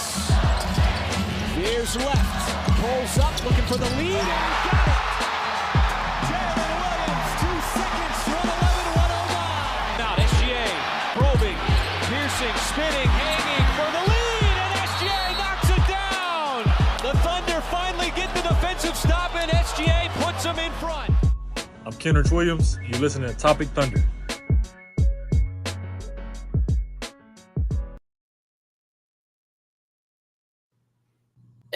Davis veers left, pulls up, looking for the lead, and got it. Jaylen Williams, 2 seconds, 1:11.109. Now SGA probing, piercing, spinning, hanging for the lead, and SGA knocks it down. The Thunder finally get the defensive stop, and SGA puts them in front. I'm Jaylen Williams. You're listening to Topic Thunder.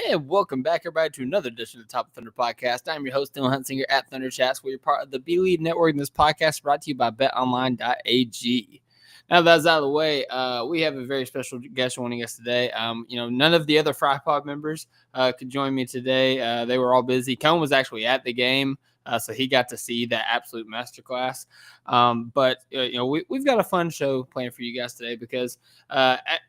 And welcome back, everybody, to another edition of the Top of Thunder podcast. I'm your host, Dylan Huntsinger at Thunder Chats, where you're part of the B-Lead Network. And this podcast is brought to you by betonline.ag. Now that's out of the way, we have a very special guest joining us today. None of the other Fry Pod members could join me today. They were all busy. Cone was actually at the game, so he got to see that absolute masterclass. We've got a fun show planned for you guys today because,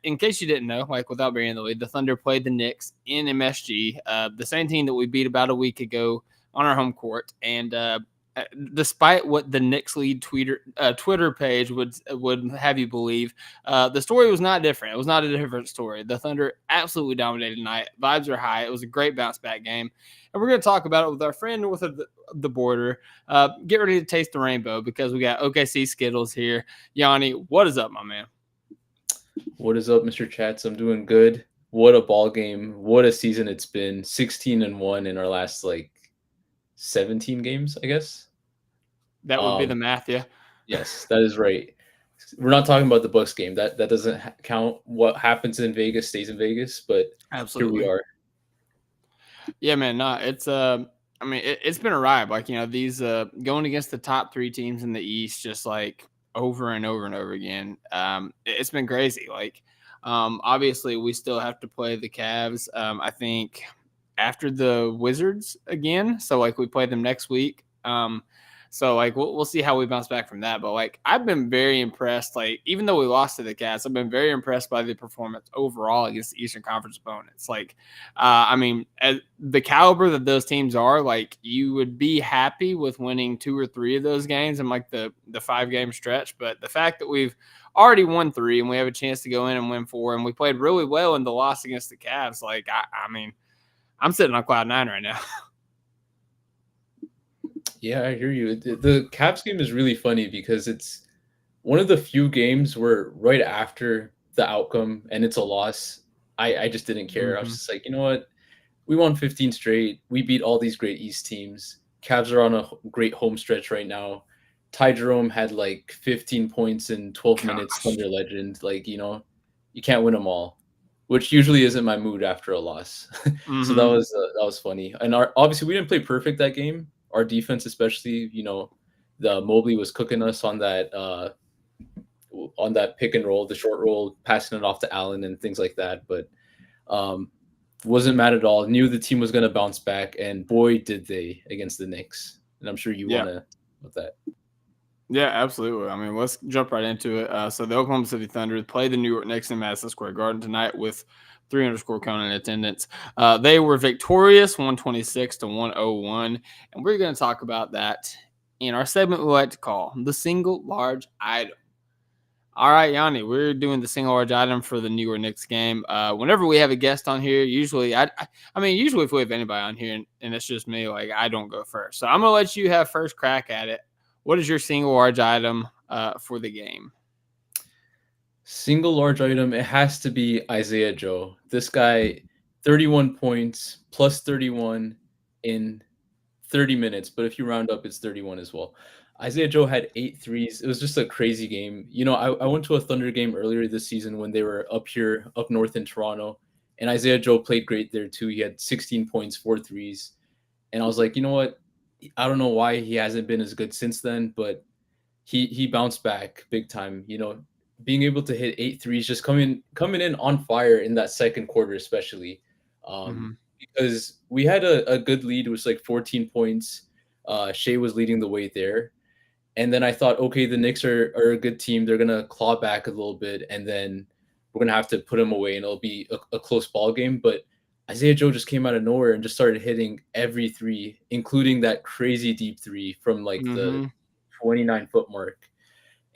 in case you didn't know, like without being in the lead, the Thunder played the Knicks in MSG, the same team that we beat about a week ago on our home court. And despite what the Knicks lead Twitter page would have you believe, the story was not different. It was not a different story. The Thunder absolutely dominated tonight. Vibes are high. It was a great bounce back game. And we're going to talk about it with our friend north of the border. Get ready to taste the rainbow because we got OKC Skittles here. Yanni, what is up, my man? What is up, Mr. Chats? I'm doing good. What a ball game. What a season it's been. 16-1 in our last 17 games, I guess. That would be the math, yeah. Yes, that is right. We're not talking about the Bucks game. That doesn't count. What happens in Vegas stays in Vegas, but absolutely here we are. Yeah, man. No, it's it's been a ride. These going against the top three teams in the East, just over and over and over again. It's been crazy. Obviously, we still have to play the Cavs. I think after the Wizards again. So we play them next week. We'll see how we bounce back from that. But I've been very impressed. Even though we lost to the Cavs, I've been very impressed by the performance overall against the Eastern Conference opponents. At the caliber that those teams are, you would be happy with winning 2 or 3 of those games in the 5-game stretch. But the fact that we've already won 3 and we have a chance to go in and win 4, and we played really well in the loss against the Cavs, I'm sitting on cloud 9 right now. Yeah, I hear you. The Caps game is really funny because it's one of the few games where right after the outcome and it's a loss, I just didn't care. Mm-hmm. I was just like, you know what? We won 15 straight. We beat all these great East teams. Cavs are on a great home stretch right now. Ty Jerome had 15 points in 12 minutes. Thunder legend. You can't win them all, which usually isn't my mood after a loss. Mm-hmm. So that was funny. And obviously we didn't play perfect that game. Our defense, especially, the Mobley was cooking us on that pick and roll, the short roll, passing it off to Allen and things like that. But wasn't mad at all. Knew the team was going to bounce back, and boy, did they against the Knicks. And I'm sure you want to with that. Yeah, absolutely. Let's jump right into it. So the Oklahoma City Thunder play the New York Knicks in Madison Square Garden tonight with 300 Cone in attendance. They were victorious, 126-101, and we're going to talk about that in our segment we like to call the single large item. All right, Yanni, we're doing the single large item for the New York Knicks game. Whenever we have a guest on here, usually if we have anybody on here and it's just me, I don't go first. So I'm going to let you have first crack at it. What is your single large item for the game? Single large item, it has to be Isaiah Joe. This guy, 31 points, plus 31 in 30 minutes. But if you round up, it's 31 as well. Isaiah Joe had 8 threes. It was just a crazy game. I went to a Thunder game earlier this season when they were up north in Toronto. And Isaiah Joe played great there too. He had 16 points, 4 threes. And I was like, you know what? I don't know why he hasn't been as good since then, but he bounced back big time. Being able to hit 8 threes, just coming in on fire in that second quarter, especially because we had a good lead. It was 14 points. Shea was leading the way there. And then I thought, okay, the Knicks are a good team. They're going to claw back a little bit, and then we're going to have to put them away, and it'll be a close ball game. But Isaiah Joe just came out of nowhere and just started hitting every three, including that crazy deep three from the 29-foot mark.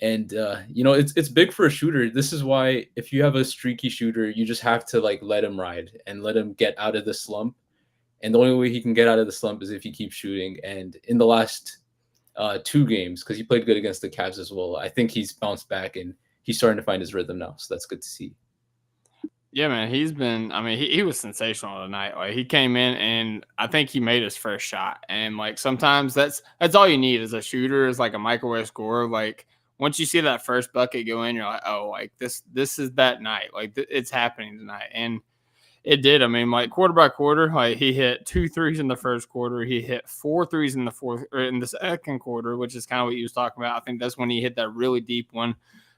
And it's big for a shooter. This is why if you have a streaky shooter, you just have to like let him ride and let him get out of the slump. And the only way he can get out of the slump is if he keeps shooting. And in the last 2 games, because he played good against the Cavs as well, I think he's bounced back and he's starting to find his rhythm now. So that's good to see. Yeah, man, he's been. I mean, he was sensational tonight. Like he came in and I think he made his first shot. And like sometimes that's all you need as a shooter is like a microwave scorer. Like once you see that first bucket go in, you're like, oh, like this is that night. Like it's happening tonight, and it did. I mean, like quarter by quarter, like he hit 2 threes in the first quarter. He hit 4 threes in the second quarter, which is kind of what he was talking about. I think that's when he hit that really deep one.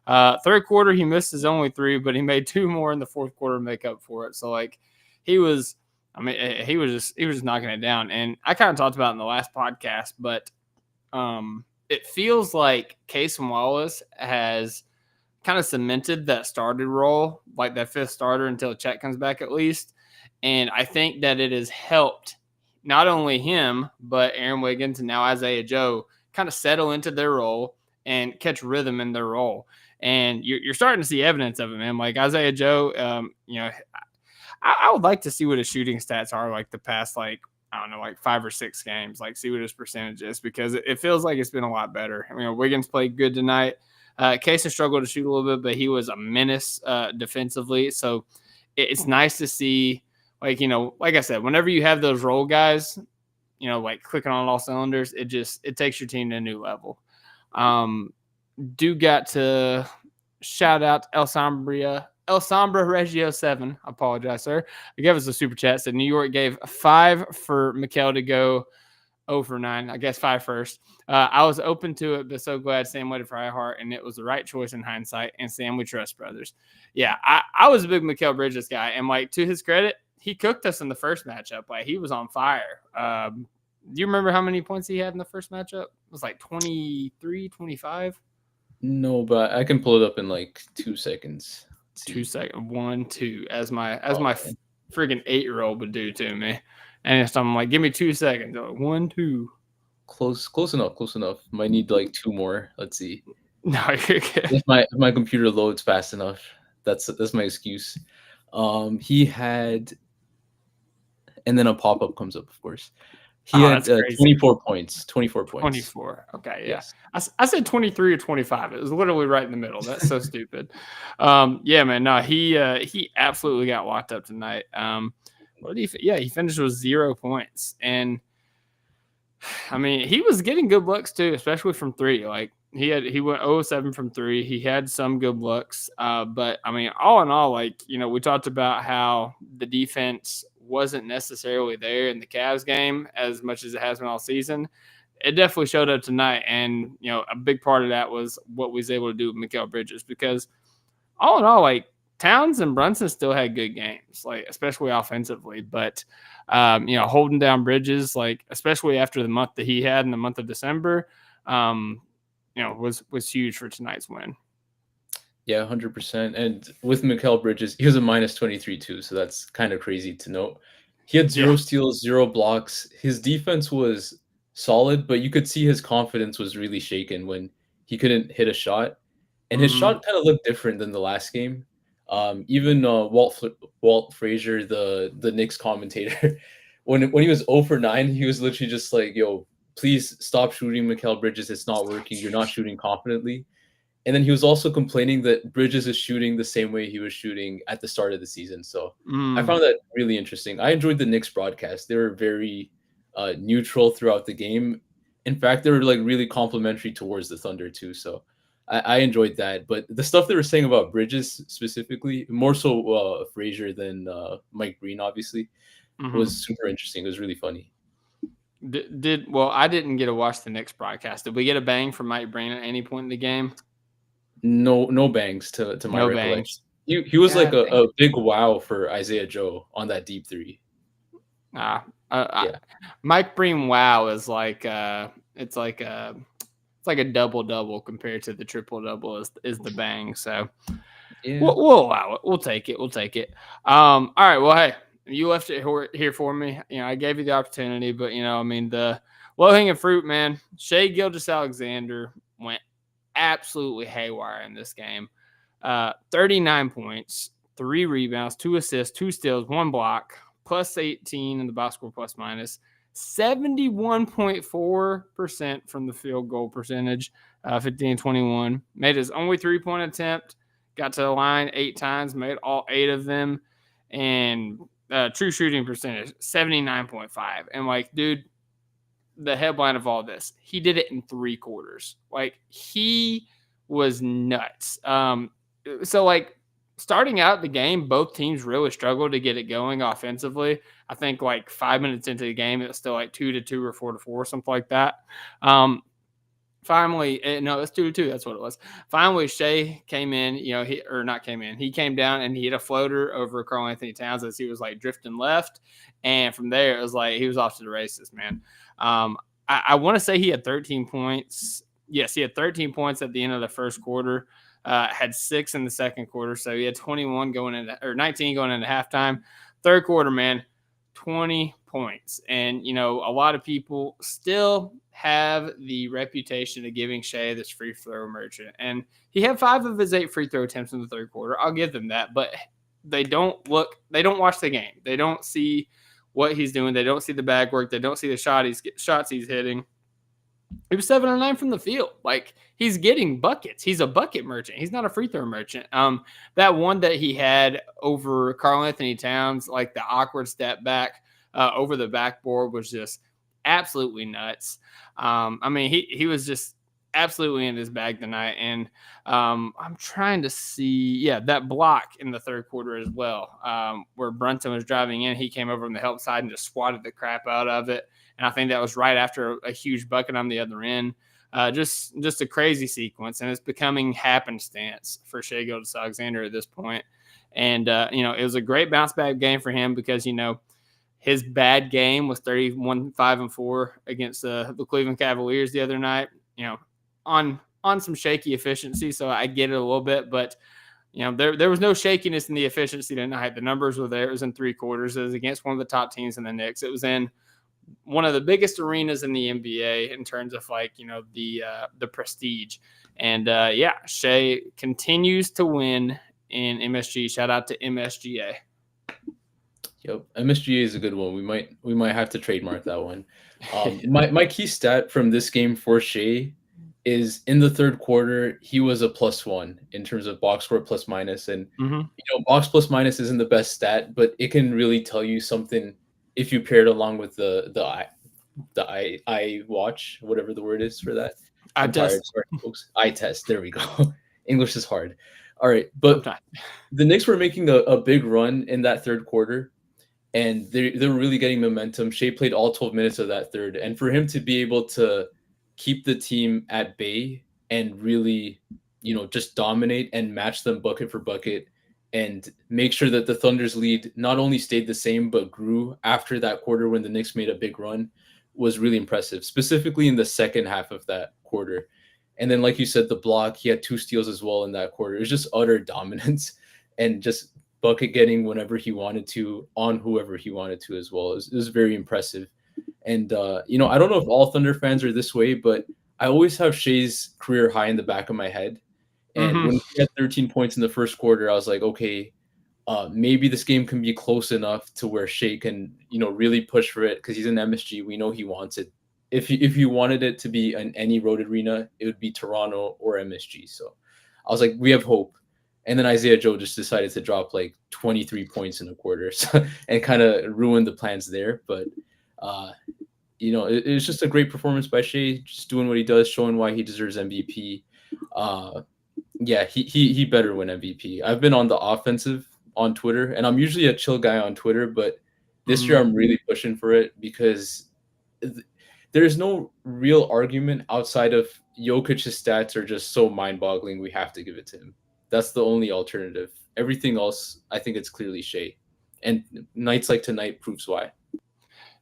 Third quarter, he missed his only 3, but he made 2 more in the fourth quarter to make up for it. So like he was just knocking it down. And I kind of talked about it in the last podcast, but it feels like Casey Wallace has kind of cemented that started role, like that 5th starter until Chet comes back at least. And I think that it has helped not only him, but Aaron Wiggins and now Isaiah Joe kind of settle into their role and catch rhythm in their role. And you're starting to see evidence of it, man. Like Isaiah Joe, I would like to see what his shooting stats are like the past, like, I don't know, like 5 or 6 games, like see what his percentage is, because it feels like it's been a lot better. I mean, Wiggins played good tonight. Casey struggled to shoot a little bit, but he was a menace defensively. So it's nice to see, like, like I said, whenever you have those role guys, like clicking on all cylinders, it takes your team to a new level. Do got to shout out El Sombra Regio 7. I apologize, sir. He gave us a super chat. Said New York gave 5 for Mikal to go 0 for 9. I guess 5 first. I was open to it, but so glad Sam waited for iHeart, and it was the right choice in hindsight. And Sam, we trust, brothers. Yeah, I was a big Mikal Bridges guy, and like to his credit, he cooked us in the first matchup. Like he was on fire. Do you remember how many points he had in the first matchup? It was like 23, 25. No, but I can pull it up in like 2 seconds. 2 seconds. 1, 2. As my freaking 8-year-old would do to me. And so I'm like, give me 2 seconds. Like, 1, 2. Close enough. Might need like 2 more. Let's see. No, you're good. If my computer loads fast enough, that's my excuse. He had, and then a pop-up comes up, of course. He had 24 points. 24 points. 24. Okay, yeah. Yes. I said 23 or 25. It was literally right in the middle. That's so stupid. Yeah, man. No, he absolutely got locked up tonight. What did he finished with 0 points. And I mean, he was getting good looks too, especially from 3. Like he went 0-7 from 3. He had some good looks. But I mean, all in all, like, we talked about how the defense wasn't necessarily there in the Cavs game as much as it has been all season. It definitely showed up tonight. And, a big part of that was what we was able to do with Mikal Bridges, because all in all, like, Towns and Brunson still had good games, like especially offensively, but holding down Bridges, like especially after the month that he had in the month of December, was huge for tonight's win. Yeah, 100%. And with Mikal Bridges, he was a minus 23 too, so that's kind of crazy to note. He had 0 steals, 0 blocks. His defense was solid, but you could see his confidence was really shaken when he couldn't hit a shot. And his shot kind of looked different than the last game. Even Walt Frazier, the Knicks commentator, when he was 0 for 9, he was literally just like, yo, please stop shooting Mikal Bridges. It's not working. You're not shooting confidently. And then he was also complaining that Bridges is shooting the same way he was shooting at the start of the season. So I found that really interesting. I enjoyed the Knicks broadcast. They were very neutral throughout the game. In fact, they were like really complimentary towards the Thunder too. So I enjoyed that. But the stuff they were saying about Bridges specifically, more so Frazier than Mike Breen, obviously, was super interesting. It was really funny. I didn't get to watch the Knicks broadcast. Did we get a bang from Mike Breen at any point in the game? No bangs to my recollection. He was like a big wow for Isaiah Joe on that deep 3. Mike Breen wow is like it's like a double compared to the triple-double is the bang. So yeah. We'll allow it. We'll take it. All right. Well, hey, you left it here for me. I gave you the opportunity, but the low-hanging fruit, man. Shai Gilgeous-Alexander went absolutely haywire in this game. 39 points, 3 rebounds, 2 assists, 2 steals, 1 block, plus 18 in the box score plus minus, 71.4% from the field goal percentage, 15-21. Made his only 3-point attempt, got to the line 8 times, made all 8 of them, and true shooting percentage, 79.5. And like, dude, the headline of all this, he did it in 3 quarters. Like, he was nuts. So like, starting out the game, both teams really struggled to get it going offensively. I think like 5 minutes into the game, it was still like 2-2 or 4-4, something like that. Finally, no, it's 2-2. That's what it was. Finally, Shea came in, he came down and he hit a floater over Karl Anthony Towns as he was like drifting left. And from there, it was like he was off to the races, man. I want to say he had 13 points. Yes, he had 13 points at the end of the first quarter. Had 6 in the second quarter. So he had 19 going into halftime. Third quarter, man, 20 points. And, a lot of people still have the reputation of giving Shea this free throw merchant. And he had 5 of his 8 free throw attempts in the third quarter. I'll give them that. But they don't watch the game. They don't see what he's doing. They don't see the bag work. They don't see the shots he's hitting. He was 7 of 9 from the field. Like, he's getting buckets. He's a bucket merchant. He's not a free throw merchant. That one that he had over Karl Anthony Towns, like the awkward step back over the backboard, was just absolutely nuts. He was just absolutely in his bag tonight. And I'm trying to see, that block in the third quarter as well, where Brunson was driving in. He came over on the help side and just swatted the crap out of it. And I think that was right after a huge bucket on the other end. Just a crazy sequence, and it's becoming happenstance for Shai Gilgeous-Alexander at this point. And it was a great bounce back game for him because his bad game was 31-5-4 against the Cleveland Cavaliers the other night. On some shaky efficiency, so I get it a little bit, but there was no shakiness in the efficiency tonight. The numbers were there. It was in 3 quarters. It was against one of the top teams in the Knicks. It was in one of the biggest arenas in the NBA in terms of the prestige. And Shai continues to win in MSG. Shout out to MSGA. Yep, MSGA is a good one. We might have to trademark that one. My key stat from this game for Shai is in the third quarter, he was a +1 in terms of box score plus minus. And box plus minus isn't the best stat, but it can really tell you something if you pair it along with the eye watch, whatever the word is for that. Eye test. Sorry, folks. Eye test. There we go. English is hard. All right, but the Knicks were making a big run in that third quarter, and they were really getting momentum. Shai played all 12 minutes of that third, and for him to be able to keep the team at bay and really, just dominate and match them bucket for bucket, and make sure that the Thunder's lead not only stayed the same, but grew after that quarter when the Knicks made a big run, was really impressive, specifically in the second half of that quarter. And then, like you said, the block, he had 2 steals as well in that quarter. It was just utter dominance and just bucket getting whenever he wanted to on whoever he wanted to as well. It was very impressive. And, I don't know if all Thunder fans are this way, but I always have Shai's career high in the back of my head. And when he had 13 points in the first quarter, I was like, okay, maybe this game can be close enough to where Shai can, really push for it because he's in MSG. We know he wants it. If he wanted it to be in any road arena, it would be Toronto or MSG. So I was like, we have hope. And then Isaiah Joe just decided to drop like 23 points in a quarter and kind of ruin the plans there. But, it was just a great performance by Shai, just doing what he does, showing why he deserves MVP. He better win MVP. I've been on the offensive on Twitter, and I'm usually a chill guy on Twitter, but this year I'm really pushing for it because there's no real argument outside of Jokic's stats are just so mind-boggling. We have to give it to him. That's the only alternative. Everything else, I think it's clearly Shai. And nights like tonight proves why.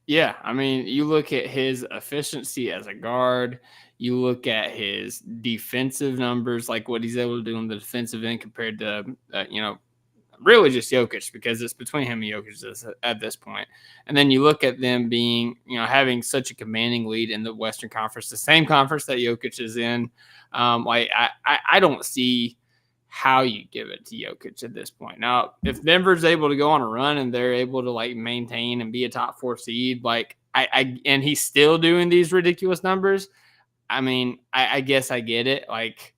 Yeah, you look at his efficiency as a guard. You look at his defensive numbers, like what he's able to do on the defensive end compared to, really just Jokic, because it's between him and Jokic at this point. And then you look at them being, having such a commanding lead in the Western Conference, the same conference that Jokic is in. I don't see how you give it to Jokic at this point. Now, if Denver's able to go on a run and they're able to like maintain and be a top 4 seed, like and he's still doing these ridiculous numbers, I mean, I guess I get it. Like,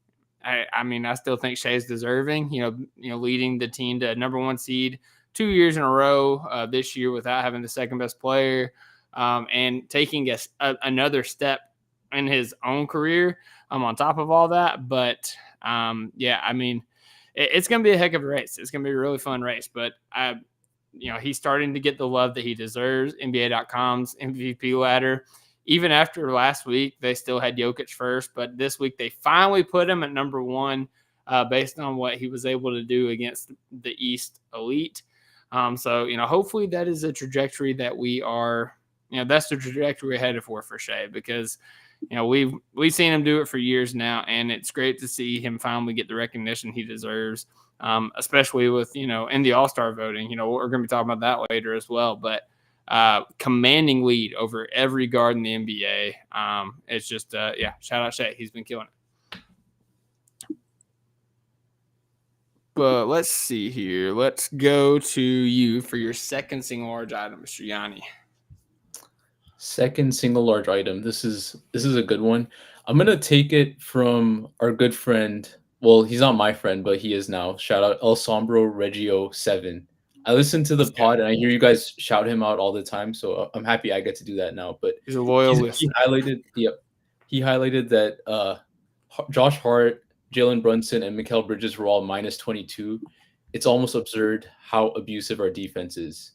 I still think Shea's deserving, leading the team to number 1 seed 2 years in a row this year without having the second best player, and taking another step in his own career on top of all that. But it's going to be a heck of a race. It's going to be a really fun race, but he's starting to get the love that he deserves. NBA.com's MVP ladder. Even after last week, they still had Jokic first, but this week they finally put him at number 1 based on what he was able to do against the East elite. So hopefully that is a trajectory that we are, that's the trajectory we're headed for Shea, because we've seen him do it for years now, and it's great to see him finally get the recognition he deserves, especially with, in the All-Star voting. We're going to be talking about that later as well, but commanding lead over every guard in the NBA. It's just, shout out Shea. He's been killing it. But let's see here. Let's go to you for your second single large item, Mr. Yanni. Second single large item. This is a good one. I'm gonna take it from our good friend. Well, he's not my friend, but he is now. Shout out El Sombro Reggio 7. I listen to the pod and I hear you guys shout him out all the time, so I'm happy I get to do that now. But he's a loyal listener. He highlighted that Josh Hart, Jalen Brunson, and Mikal Bridges were all minus 22. It's almost absurd how abusive our defense is,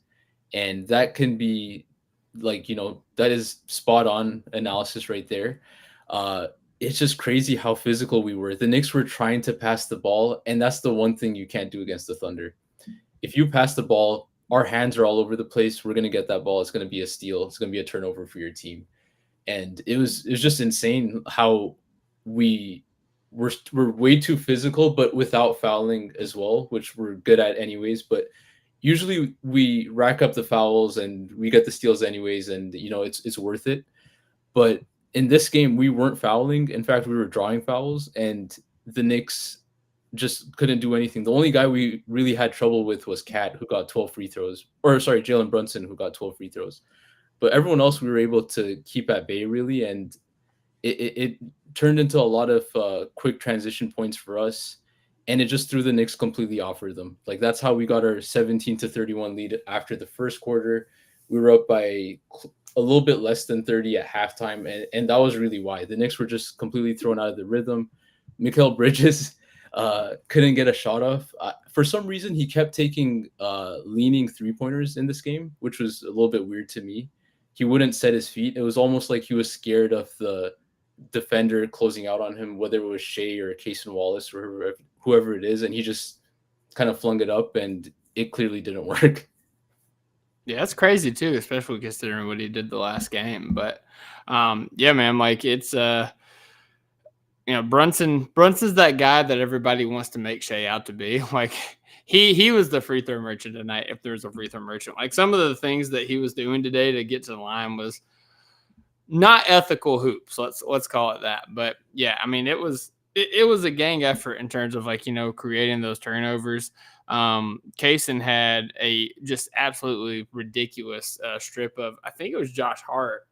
and that can be that is spot on analysis right there. It's just crazy how physical we were. The Knicks were trying to pass the ball, and that's the one thing you can't do against the Thunder. If you pass the ball, our hands are all over the place. We're going to get that ball. It's going to be a steal. It's going to be a turnover for your team. And it was just insane how we're way too physical, but without fouling as well, which we're good at anyways. But usually we rack up the fouls and we get the steals anyways, and it's worth it. But in this game, we weren't fouling. In fact, we were drawing fouls, and the Knicks just couldn't do anything. The only guy we really had trouble with was Cat, who got 12 free throws. Or sorry, Jalen Brunson, who got 12 free throws. But everyone else we were able to keep at bay, really, and it turned into a lot of quick transition points for us, and it just threw the Knicks completely off rhythm. Like, that's how we got our 17-31 lead after the first quarter. We were up by a little bit less than 30 at halftime, and that was really why. The Knicks were just completely thrown out of the rhythm. Mikal Bridges couldn't get a shot off. For some reason, he kept taking leaning three-pointers in this game, which was a little bit weird to me. He wouldn't set his feet. It was almost like he was scared of the defender closing out on him, whether it was Shea or Cason Wallace or whoever it is, and he just kind of flung it up, and it clearly didn't work. Yeah, that's crazy too, especially considering what he did the last game. But yeah, man, like it's Brunson's that guy that everybody wants to make Shea out to be. Like he was the free throw merchant tonight, if there was a free throw merchant. Like, some of the things that he was doing today to get to the line was not ethical hoops. Let's call it that. But yeah, I mean, it was a gang effort in terms of creating those turnovers. Cason had a just absolutely ridiculous strip of, I think it was Josh Hart.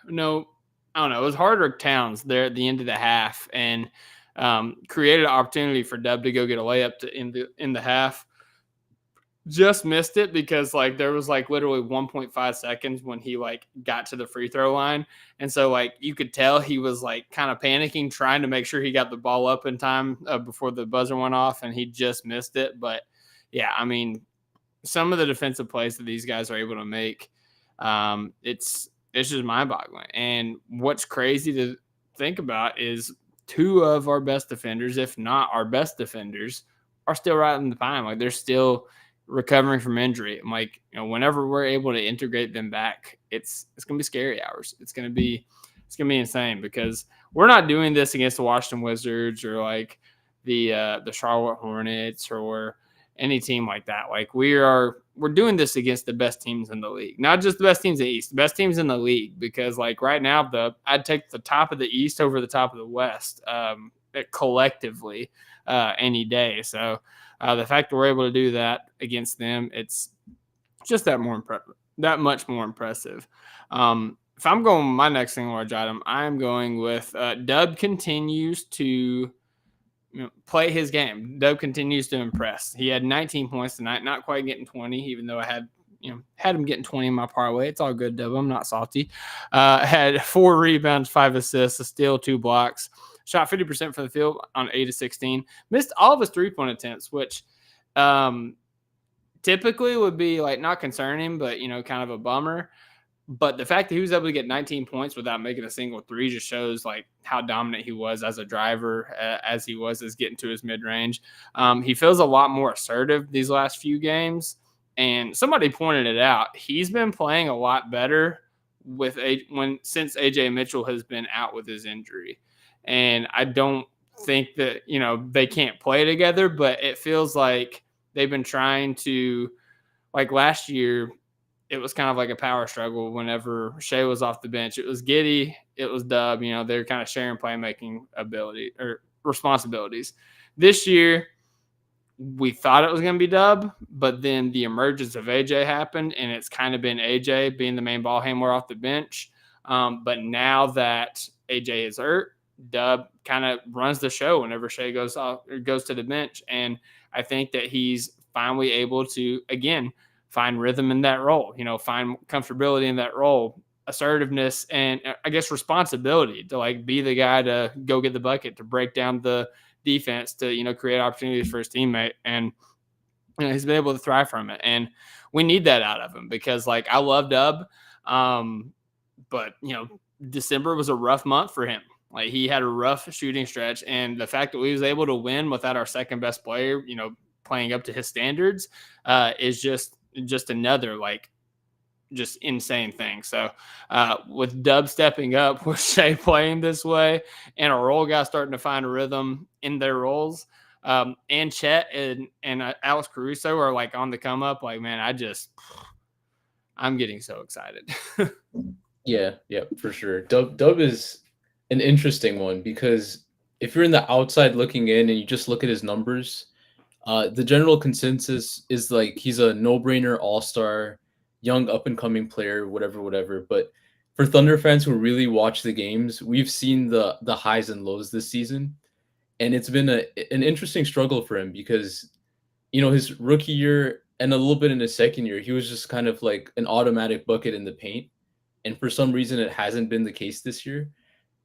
No, I don't know. It was Hart or Towns there at the end of the half, and created an opportunity for Dub to go get a layup in the half. Just missed it because there was literally 1.5 seconds when he got to the free throw line. And so you could tell he was kind of panicking, trying to make sure he got the ball up in time before the buzzer went off, and he just missed it. But yeah, I mean, some of the defensive plays that these guys are able to make, it's just mind-boggling. And what's crazy to think about is two of our best defenders, if not our best defenders, are still right in the prime. They're still recovering from injury. I'm whenever we're able to integrate them back, it's gonna be scary hours. It's gonna be insane, because we're not doing this against the Washington Wizards or the Charlotte Hornets or any team like that. Like we're doing this against the best teams in the league, not just the best teams in the East, the best teams in the league. Because like right now, I'd take the top of the East over the top of the West collectively any day. So the fact that we're able to do that against them, it's just that much more impressive. If I'm going with my next single large item, I'm going with Dub continues to play his game. Dub continues to impress. He had 19 points tonight, not quite getting 20, even though I had him getting 20 in my parlay. It's all good, Dub. I'm not salty. Had 4 rebounds, 5 assists, a steal, 2 blocks. Shot 50% from the field on 8 of 16. Missed all of his 3-point attempts, which typically would be like not concerning, but kind of a bummer. But the fact that he was able to get 19 points without making a single 3 just shows like how dominant he was as a driver, as he was as getting to his mid-range. He feels a lot more assertive these last few games. And somebody pointed it out. He's been playing a lot better since AJ Mitchell has been out with his injury. And I don't think that, they can't play together, but it feels like they've been trying to, like last year, it was kind of like a power struggle whenever Shea was off the bench. It was Giddey, it was Dub, they're kind of sharing playmaking ability or responsibilities. This year, we thought it was going to be Dub, but then the emergence of AJ happened, and it's kind of been AJ being the main ball handler off the bench. But now that AJ is hurt, Dub kind of runs the show whenever Shea goes to the bench. And I think that he's finally able to, again, find rhythm in that role, find comfortability in that role, assertiveness, and I guess responsibility to like be the guy to go get the bucket, to break down the defense, to, create opportunities for his teammate. And, he's been able to thrive from it. And we need that out of him because like I love Dub. But, December was a rough month for him. Like he had a rough shooting stretch, and the fact that we was able to win without our second best player, playing up to his standards, is just another like just insane thing. So with Dub stepping up, with Shea playing this way, and our role guys starting to find a rhythm in their roles, and Chet and Alex Caruso are like on the come up. Like, man, I'm getting so excited. Yeah, for sure. Dub is an interesting one because if you're in the outside looking in and you just look at his numbers, the general consensus is like he's a no-brainer all-star, young up-and-coming player, whatever. But for Thunder fans who really watch the games, we've seen the highs and lows this season. And it's been an interesting struggle for him because, his rookie year and a little bit in his second year, he was just kind of like an automatic bucket in the paint. And for some reason, it hasn't been the case this year.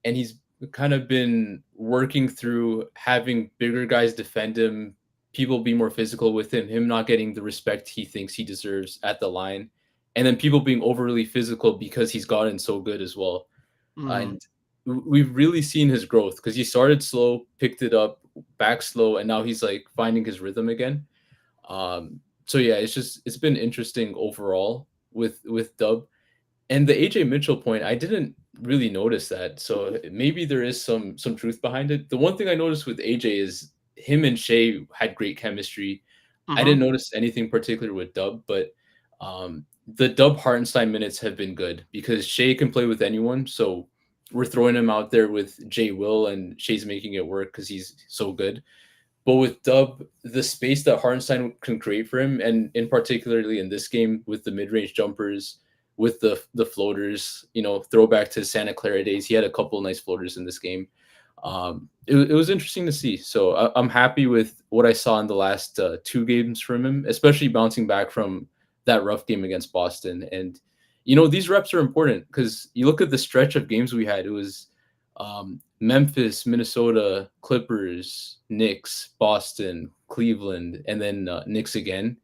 And he's kind of been working through having bigger guys defend him, people be more physical with him not getting the respect he thinks he deserves at the line, and then people being overly physical because he's gotten so good as well. And we've really seen his growth because he started slow, picked it up, back slow, and now he's like finding his rhythm again. So yeah, it's been interesting overall with Dub. And the AJ Mitchell point, I didn't really notice that. So maybe there is some truth behind it. The one thing I noticed with AJ is him and Shea had great chemistry. I didn't notice anything particular with Dub, but the Dub Hartenstein minutes have been good because Shea can play with anyone. So we're throwing him out there with Jay Will, and Shea's making it work because he's so good. But with Dub, the space that Hartenstein can create for him, and in particularly in this game with the mid-range jumpers, with the floaters, throwback to Santa Clara days, he had a couple of nice floaters in this game. It was interesting to see. So I'm happy with what I saw in the last 2 games from him, especially bouncing back from that rough game against Boston. And, these reps are important because you look at the stretch of games we had. It was Memphis, Minnesota, Clippers, Knicks, Boston, Cleveland, and then Knicks again.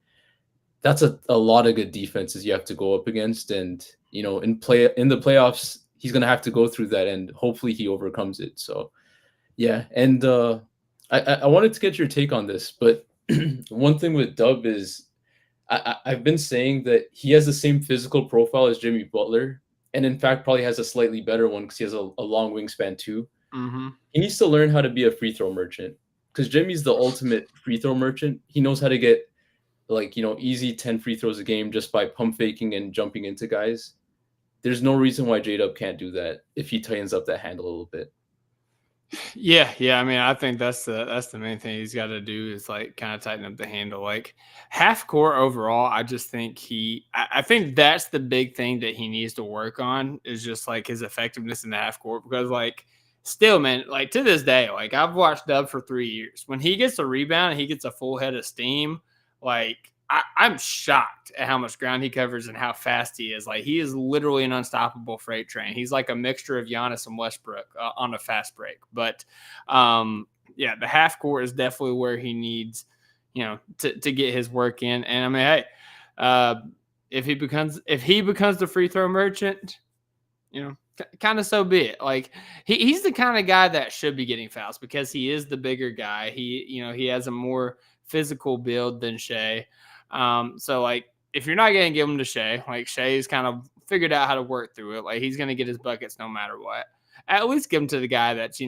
That's a lot of good defenses you have to go up against. And, in the playoffs, he's going to have to go through that, and hopefully he overcomes it. So, yeah. And I wanted to get your take on this, but one thing with Dub is I've been saying that he has the same physical profile as Jimmy Butler, and in fact probably has a slightly better one because he has a long wingspan too. He needs to learn how to be a free throw merchant because Jimmy's the ultimate free throw merchant. He knows how to get like, easy 10 free throws a game just by pump faking and jumping into guys. There's no reason why J-Dub can't do that if he tightens up that handle a little bit. Yeah. I mean, I think that's the main thing he's got to do is like kind of tighten up the handle. Like half court overall, I just think I think that's the big thing that he needs to work on is just like his effectiveness in the half court because like still, man, like to this day, like I've watched Dub for 3 years. When he gets a rebound and he gets a full head of steam, like I'm shocked at how much ground he covers and how fast he is. Like he is literally an unstoppable freight train. He's like a mixture of Giannis and Westbrook on a fast break. But yeah, the half court is definitely where he needs, to get his work in. And I mean, hey, if he becomes the free throw merchant, kind of so be it. Like he's the kind of guy that should be getting fouls because he is the bigger guy. He has a more physical build than Shea. So like if you're not going to give him to Shea, like Shea's kind of figured out how to work through it. Like he's going to get his buckets no matter what. At least give him to the guy that's,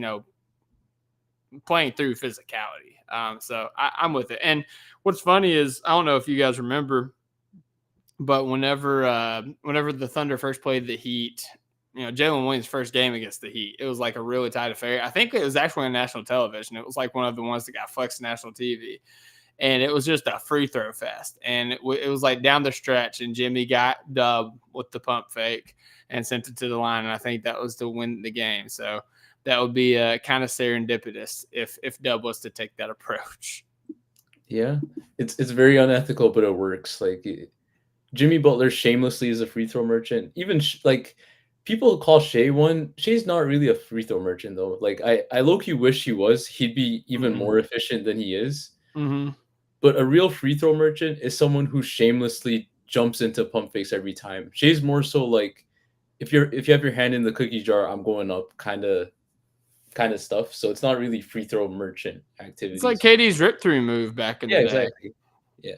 playing through physicality. So I'm with it. And what's funny is, I don't know if you guys remember, but whenever the Thunder first played the Heat, Jaylen Williams' first game against the Heat, it was like a really tight affair. I think it was actually on national television. It was like one of the ones that got flexed to national TV. And it was just a free throw fest. And it was like down the stretch, and Jimmy got Dub with the pump fake and sent it to the line. And I think that was to win the game. So that would be kind of serendipitous if Dub was to take that approach. Yeah, it's very unethical, but it works. Like Jimmy Butler shamelessly is a free throw merchant. Even like people call Shea one. Shea's not really a free throw merchant though. Like I low-key wish he was. He'd be even more efficient than he is. Mm-hmm. But a real free throw merchant is someone who shamelessly jumps into pump fakes every time. Shea's more so like if you have your hand in the cookie jar, I'm going up kind of stuff. So it's not really free throw merchant activities. It's like KD's rip through move back in the day. Exactly. Yeah.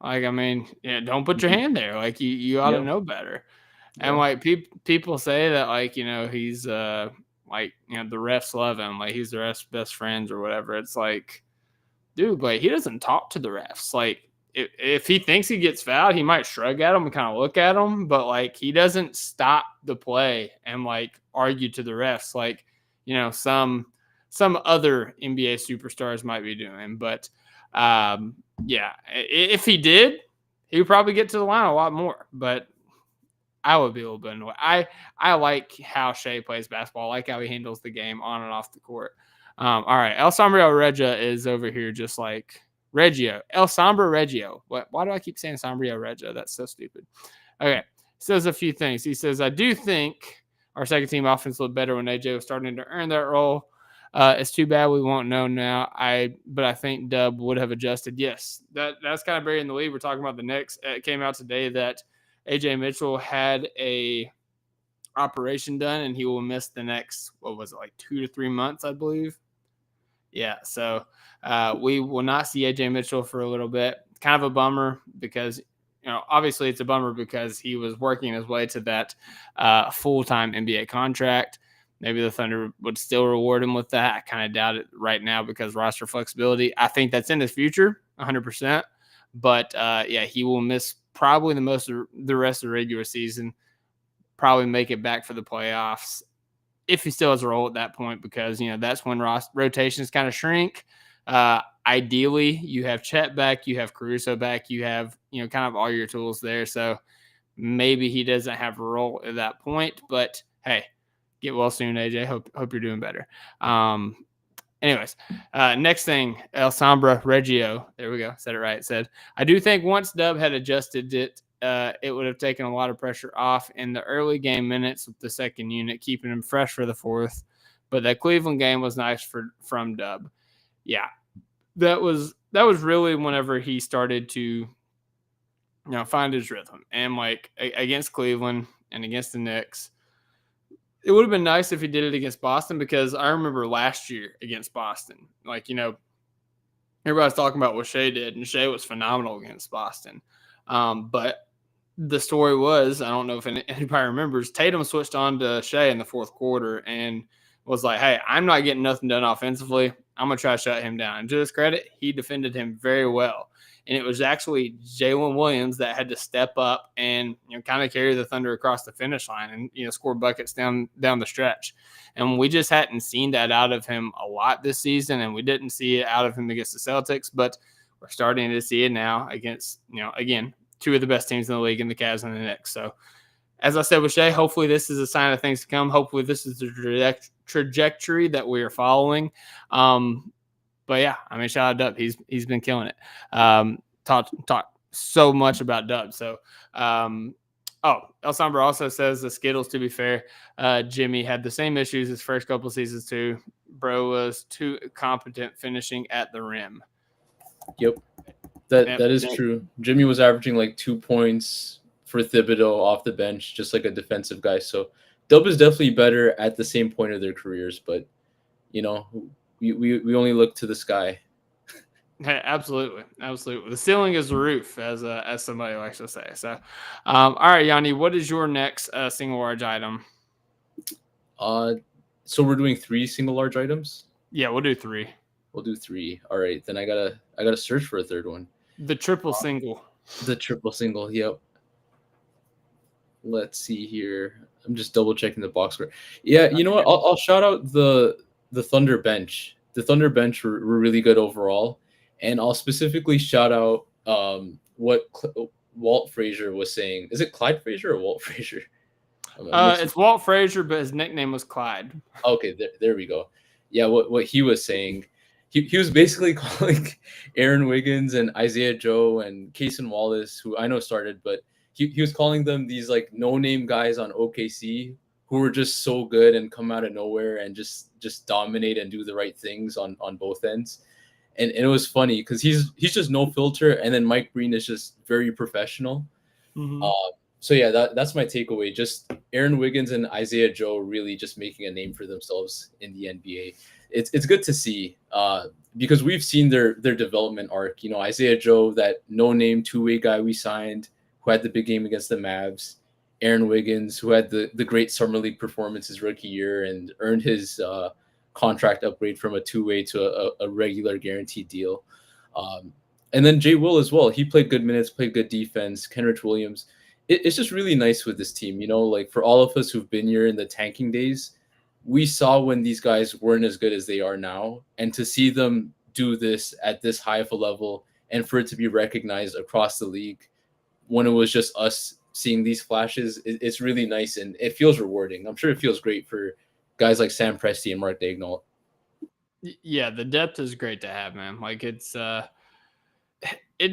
Like, I mean, don't put your hand there. Like you ought to know better. And like people say that like, he's like, the refs love him. Like he's the refs' best friends or whatever. It's like, dude, like he doesn't talk to the refs. Like if he thinks he gets fouled, he might shrug at him and kind of look at him, but like he doesn't stop the play and like argue to the refs like, some other NBA superstars might be doing. But yeah, if he did, he would probably get to the line a lot more. But I would be a little bit annoyed. I like how Shea plays basketball. I like how he handles the game on and off the court. All right, El Sombrio Reggio is over here just like Reggio. El Sombrio Reggio. Why do I keep saying Sombrio Reggio? That's so stupid. Okay, says a few things. He says, I do think our second team offense looked better when AJ was starting to earn that role. It's too bad we won't know now. But I think Dub would have adjusted. Yes, that's kind of buried in the lead. We're talking about the Knicks. It came out today that AJ Mitchell had a operation done and he will miss the next, 2 to 3 months, I believe. Yeah, so we will not see AJ Mitchell for a little bit. Kind of a bummer because, obviously it's a bummer because he was working his way to that full-time NBA contract. Maybe the Thunder would still reward him with that. I kind of doubt it right now because roster flexibility. I think that's in his future, 100%. But, yeah, he will miss probably the rest of the regular season, probably make it back for the playoffs if he still has a role at that point because, that's when rotations kind of shrink. Ideally, you have Chet back, you have Caruso back, you have, kind of all your tools there. So maybe he doesn't have a role at that point. But, hey, get well soon, AJ. Hope you're doing better. Anyways, next thing, El Sombra Reggio. There we go. Said it right. It said, I do think once Dub had adjusted it, it would have taken a lot of pressure off in the early game minutes with the second unit, keeping him fresh for the fourth. But that Cleveland game was nice from Dub. Yeah, that was really whenever he started to, find his rhythm. And like against Cleveland and against the Knicks, it would have been nice if he did it against Boston because I remember last year against Boston, like, everybody's talking about what Shea did, and Shea was phenomenal against Boston. But the story was, I don't know if anybody remembers, Tatum switched on to Shea in the fourth quarter and was like, hey, I'm not getting nothing done offensively. I'm going to try to shut him down. And to his credit, he defended him very well. And it was actually Jaylen Williams that had to step up and kind of carry the Thunder across the finish line and score buckets down the stretch. And we just hadn't seen that out of him a lot this season, and we didn't see it out of him against the Celtics, but we're starting to see it now against, again, two of the best teams in the league in the Cavs and the Knicks. So as I said with Shea, hopefully this is a sign of things to come. Hopefully this is the trajectory that we are following. But yeah, I mean, shout out Dub. He's been killing it. Talked so much about Dub. So, El Sombra also says the Skittles, to be fair, Jimmy had the same issues his first couple of seasons too. Bro was too competent finishing at the rim. Yep. That is true. Jimmy was averaging like 2 points for Thibodeau off the bench, just like a defensive guy. So Dub is definitely better at the same point of their careers, but we only look to the sky. Hey, absolutely. The ceiling is the roof, as somebody likes to say. So, all right, Yanni, what is your next single large item? So we're doing 3 single large items. Yeah, we'll do 3. We'll do 3. All right, then I gotta search for a third one. The triple single. The triple single. Yep. Let's see here. I'm just double checking the box score. Yeah, you know what? I'll shout out the Thunder bench. The Thunder bench were really good overall, and I'll specifically shout out what Walt Frazier was saying. Is it Clyde Frazier or Walt Frazier? It's Walt Frazier, but his nickname was Clyde. Okay, there we go. Yeah, what he was saying. He was basically calling Aaron Wiggins and Isaiah Joe and Cason Wallace, who I know started, but he was calling them these like no-name guys on OKC who were just so good and come out of nowhere and just dominate and do the right things on both ends. And it was funny because he's just no filter, and then Mike Breen is just very professional. Mm-hmm. So yeah, that's my takeaway. Just Aaron Wiggins and Isaiah Joe really just making a name for themselves in the NBA. It's good to see because we've seen their development arc. Isaiah Joe, that no-name two-way guy we signed, who had the big game against the Mavs. Aaron Wiggins, who had the great summer league performance his rookie year and earned his contract upgrade from a two-way to a regular guaranteed deal. And then Jay Will as well. He played good minutes, played good defense. Kenrich Williams. It's just really nice with this team. Like for all of us who've been here in the tanking days, we saw when these guys weren't as good as they are now. And to see them do this at this high of a level and for it to be recognized across the league when it was just us seeing these flashes, it's really nice and it feels rewarding. I'm sure it feels great for guys like Sam Presti and Mark Daignault. Yeah, the depth is great to have, man. Like it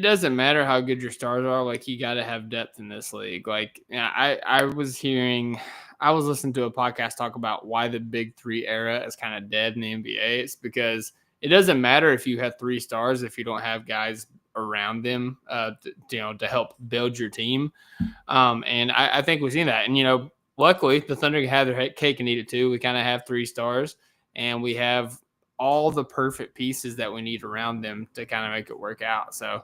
doesn't matter how good your stars are. Like you got to have depth in this league. Like I was listening to a podcast talk about why the Big Three era is kind of dead in the NBA. It's because it doesn't matter if you have 3 stars if you don't have guys around them, to help build your team. And I think we've seen that. And luckily the Thunder had their cake and eat it too. We kind of have 3 stars, and we have all the perfect pieces that we need around them to kind of make it work out. So,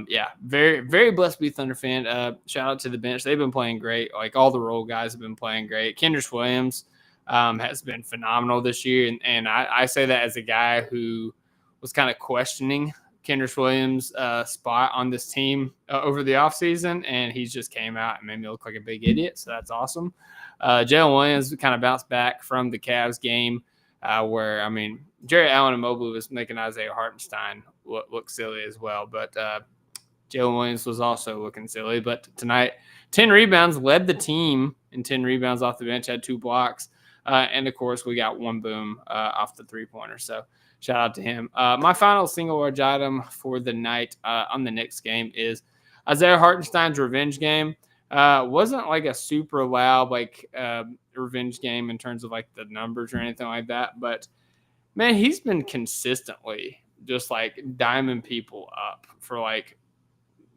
yeah, very, very blessed to be a Thunder fan. Shout out to the bench. They've been playing great. Like all the role guys have been playing great. Kenrich Williams has been phenomenal this year. And I say that as a guy who was kind of questioning Kenrich Williams' spot on this team over the offseason, and he's just came out and made me look like a big idiot. So that's awesome. Jaylen Williams kind of bounced back from the Cavs game. Where, I mean, Jerry Allen and Mobley was making Isaiah Hartenstein look silly as well. But Jaylen Williams was also looking silly. But tonight, 10 rebounds, led the team in 10 rebounds off the bench, had 2 blocks. And, of course, we got 1 boom off the three-pointer. So, shout out to him. My final single large item for the night on the Knicks game is Isaiah Hartenstein's revenge game. Wasn't like a super loud revenge game in terms of like the numbers or anything like that, but man, he's been consistently just like diming people up for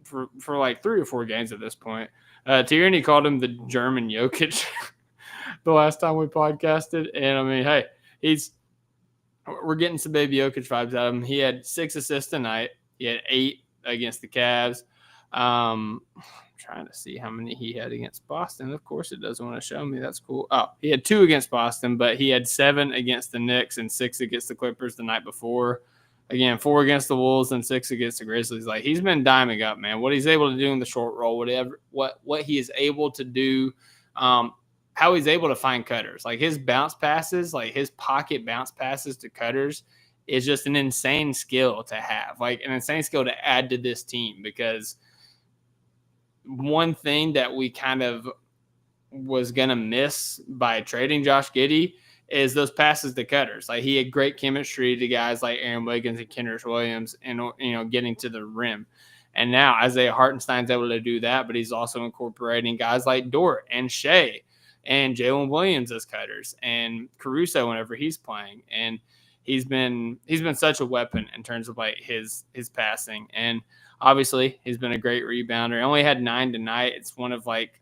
3 or 4 games at this point. Tierney called him the German Jokic the last time we podcasted, and I mean, hey, we're getting some baby Jokic vibes out of him. He had 6 assists tonight. He had 8 against the Cavs. Trying to see how many he had against Boston. Of course, it doesn't want to show me. That's cool. Oh, he had 2 against Boston, but he had 7 against the Knicks and 6 against the Clippers the night before. Again, 4 against the Wolves and 6 against the Grizzlies. Like, he's been diming up, man. What he's able to do in the short roll, what he is able to do, how he's able to find cutters. Like, his bounce passes, like his pocket bounce passes to cutters is just an insane skill to have. Like, an insane skill to add to this team, because one thing that we kind of was going to miss by trading Josh Giddey is those passes to cutters. Like, he had great chemistry to guys like Aaron Wiggins and Kenrich Williams and, getting to the rim. And now Isaiah Hartenstein's able to do that, but he's also incorporating guys like Dort and Shea and Jaylen Williams as cutters and Caruso whenever he's playing. And he's been such a weapon in terms of like his passing. And obviously he's been a great rebounder. He only had 9 tonight. It's one of like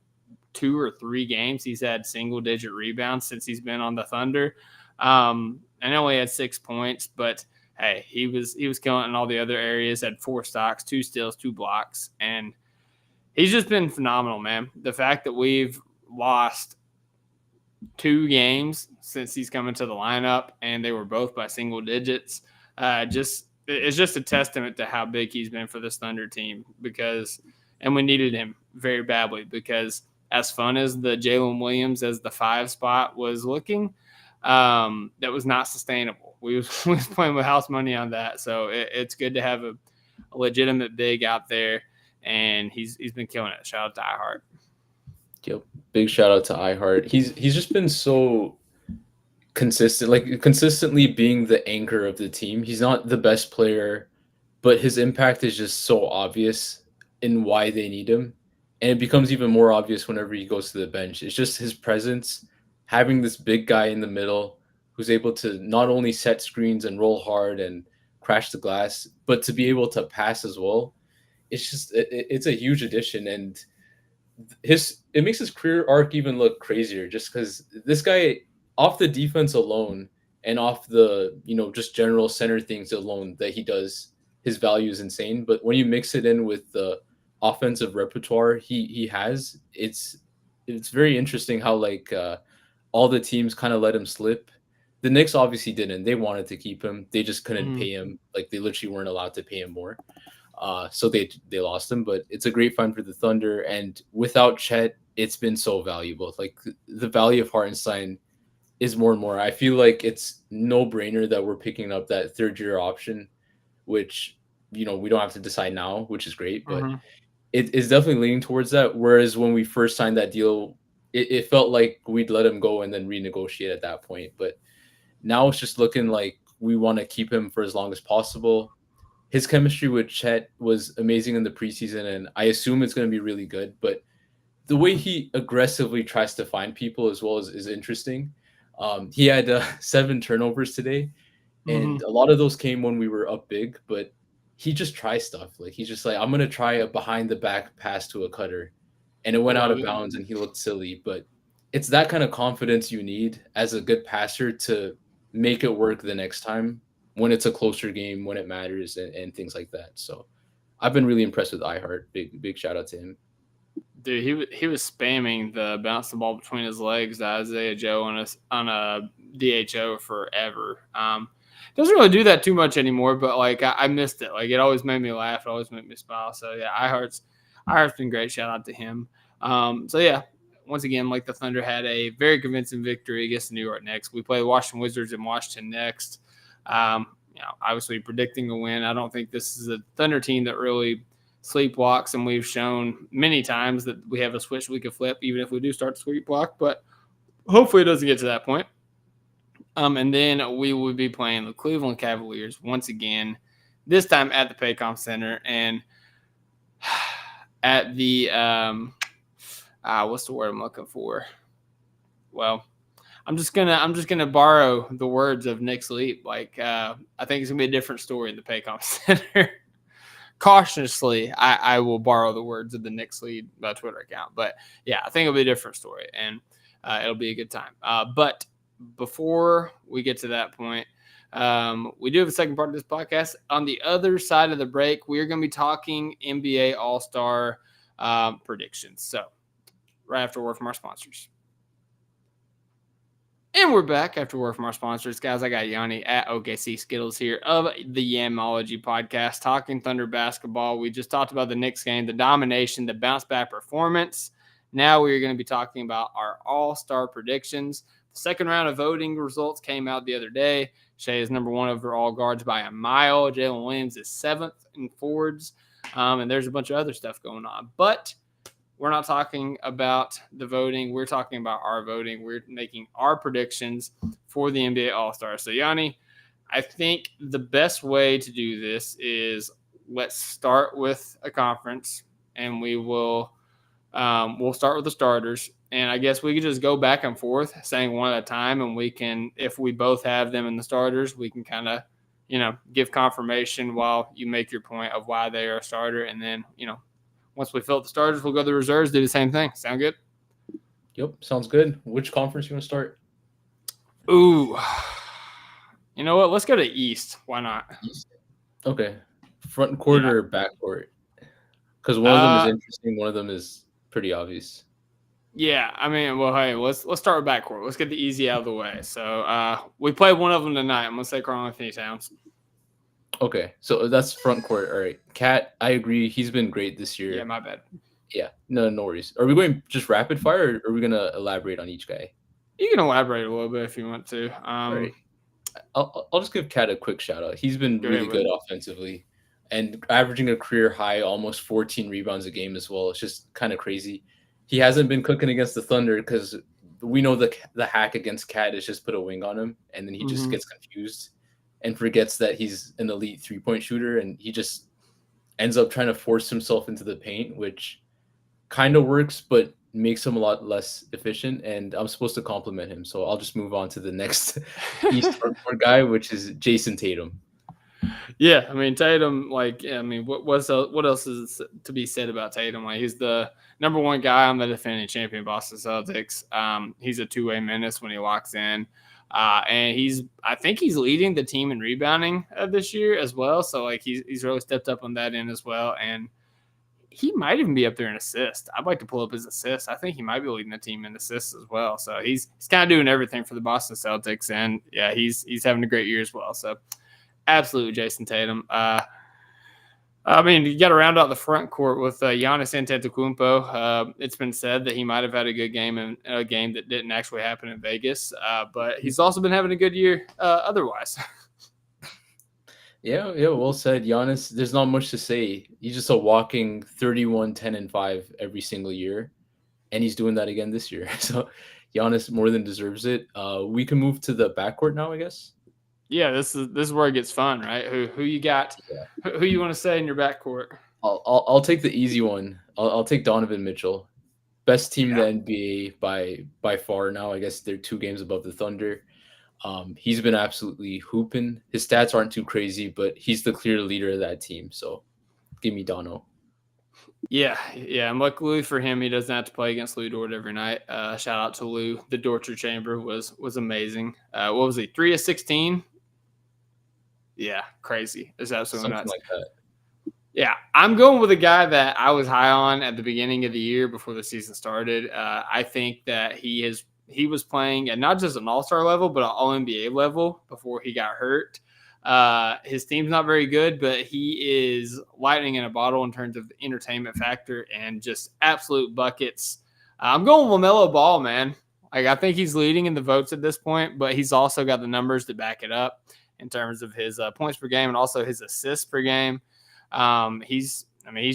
2 or 3 games he's had single-digit rebounds since he's been on the Thunder. And only had 6 points, but hey, he was killing in all the other areas. Had 4 stocks, 2 steals, 2 blocks, and he's just been phenomenal, man. The fact that we've lost 2 games since he's come into the lineup, and they were both by single digits, it's just a testament to how big he's been for this Thunder team. And we needed him very badly, because as fun as the Jaylen Williams as the 5 spot was looking, that was not sustainable. We was playing with house money on that. So it's good to have a legitimate big out there, and he's been killing it. Shout out to iHeart. Yep. Big shout out to iHeart. He's just been so consistent, like consistently being the anchor of the team. He's not the best player, but his impact is just so obvious in why they need him. And it becomes even more obvious whenever he goes to the bench. It's just his presence, having this big guy in the middle who's able to not only set screens and roll hard and crash the glass, but to be able to pass as well. It's a huge addition. And it makes his career arc even look crazier, just because this guy, off the defense alone and off the, just general center things alone that he does, his value is insane. But when you mix it in with the offensive repertoire he has, it's very interesting how all the teams kind of let him slip. The Knicks obviously didn't. They wanted to keep him. They just couldn't pay him. Like, they literally weren't allowed to pay him more. So they lost him. But it's a great find for the Thunder. And without Chet, it's been so valuable. Like, the value of Hartenstein is more and more. I feel like it's no brainer that we're picking up that 3rd-year option, which we don't have to decide now, which is great. But it is definitely leaning towards that. Whereas when we first signed that deal, it felt like we'd let him go and then renegotiate at that point. But now it's just looking like we want to keep him for as long as possible. His chemistry with Chet was amazing in the preseason, and I assume it's going to be really good. But the way he aggressively tries to find people as well is interesting. He had 7 turnovers today, and a lot of those came when we were up big, but he just tries stuff. Like, he's just like, I'm going to try a behind the back pass to a cutter. And it went out of bounds and he looked silly. But it's that kind of confidence you need as a good passer to make it work the next time when it's a closer game, when it matters, and things like that. So I've been really impressed with iHeart. Big shout out to him. Dude, he was spamming the bounce the ball between his legs to Isaiah Joe on a DHO forever. Doesn't really do that too much anymore, but like I missed it. Like, it always made me laugh. It always made me smile. So yeah, iHeart's been great. Shout out to him. So yeah, once again, like, the Thunder had a very convincing victory against the New York Knicks. We play the Washington Wizards in Washington next. Obviously predicting a win. I don't think this is a Thunder team that really sleepwalks, and we've shown many times that we have a switch we could flip, even if we do start to sleepwalk. But hopefully it doesn't get to that point. And then we will be playing the Cleveland Cavaliers once again, this time at the Paycom Center, and at the what's the word I'm looking for? Well, I'm just gonna borrow the words of Nick Sleep. Like, I think it's gonna be a different story in the Paycom Center. Cautiously, I will borrow the words of the Nick Sleep Twitter account. But yeah, I think it'll be a different story, and it'll be a good time. But before we get to that point, we do have a second part of this podcast. On the other side of the break, we're going to be talking NBA All-Star predictions. So right after a word from our sponsors. And we're back after word from our sponsors. Guys, I got Yanni at OKC Skittles here of the Yamology podcast, talking Thunder basketball. We just talked about the Knicks game, the domination, the bounce-back performance. Now we're going to be talking about our all-star predictions. The second round of voting results came out the other day. Shea is number one overall guards by a mile. Jaylen Williams is seventh in forwards. And there's a bunch of other stuff going on. But we're not talking about the voting. We're talking about our voting. We're making our predictions for the NBA All-Stars. So, Yanni, I think the best way to do this is let's start with a conference, and we'll start with the starters. And I guess we could just go back and forth saying one at a time, and we can, if we both have them in the starters, we can kind of, give confirmation while you make your point of why they are a starter, and then, once we fill up the starters, we'll go to the reserves, do the same thing. Sound good? Yep, sounds good. Which conference you want to start? Ooh. You know what? Let's go to East. Why not? East. Okay. Front court or back court? Because one of them is interesting, one of them is pretty obvious. Yeah, I mean, well, hey, let's start with backcourt. Let's get the easy out of the way. So we played one of them tonight. I'm going to say Karl-Anthony Towns. Okay, so that's front court. All right. Cat, I agree. He's been great this year. Yeah, my bad. Yeah, no worries. Are we going just rapid fire, or are we going to elaborate on each guy? You can elaborate a little bit if you want to. All right. I'll just give Cat a quick shout out. He's been really good offensively and averaging a career high, almost 14 rebounds a game as well. It's just kind of crazy. He hasn't been cooking against the Thunder because we know the hack against Cat is just put a wing on him, and then he just gets confused and forgets that he's an elite three-point shooter, and he just ends up trying to force himself into the paint, which kind of works, but makes him a lot less efficient, and I'm supposed to compliment him. So I'll just move on to the next East front guy, which is Jason Tatum. Yeah, I mean, Tatum, what else is to be said about Tatum? Like, he's the number one guy on the defending champion Boston Celtics. He's a two-way menace when he locks in. And I think he's leading the team in rebounding this year as well. So like he's really stepped up on that end as well. And he might even be up there in assists. I'd like to pull up his assists. I think he might be leading the team in assists as well. So he's kind of doing everything for the Boston Celtics. And yeah, he's having a great year as well. So absolutely Jason Tatum. I mean, you got to round out the front court with Giannis Antetokounmpo. It's been said that he might have had a good game in a game that didn't actually happen in Vegas, but he's also been having a good year otherwise. Yeah, well said. Giannis, there's not much to say. He's just a walking 31, 10, and 5 every single year, and he's doing that again this year. So Giannis more than deserves it. We can move to the backcourt now, I guess. Yeah, this is where it gets fun, right? Who you got? Yeah. Who you want to say in your backcourt? I'll take the easy one. I'll take Donovan Mitchell, best team in the NBA by far now. I guess they're 2 games above the Thunder. He's been absolutely hooping. His stats aren't too crazy, but he's the clear leader of that team. So give me Dono. Yeah. And luckily for him, he doesn't have to play against Lou Dort every night. Shout out to Lou. The torture chamber was amazing. What was he? 3 of 16. Yeah, crazy. It's absolutely nuts. Something like that. Yeah, I'm going with a guy that I was high on at the beginning of the year before the season started. I think that he was playing at not just an all-star level, but an all-NBA level before he got hurt. His team's not very good, but he is lightning in a bottle in terms of entertainment factor and just absolute buckets. I'm going LaMelo Ball, man. Like, I think he's leading in the votes at this point, but he's also got the numbers to back it up in terms of his points per game and also his assists per game. He's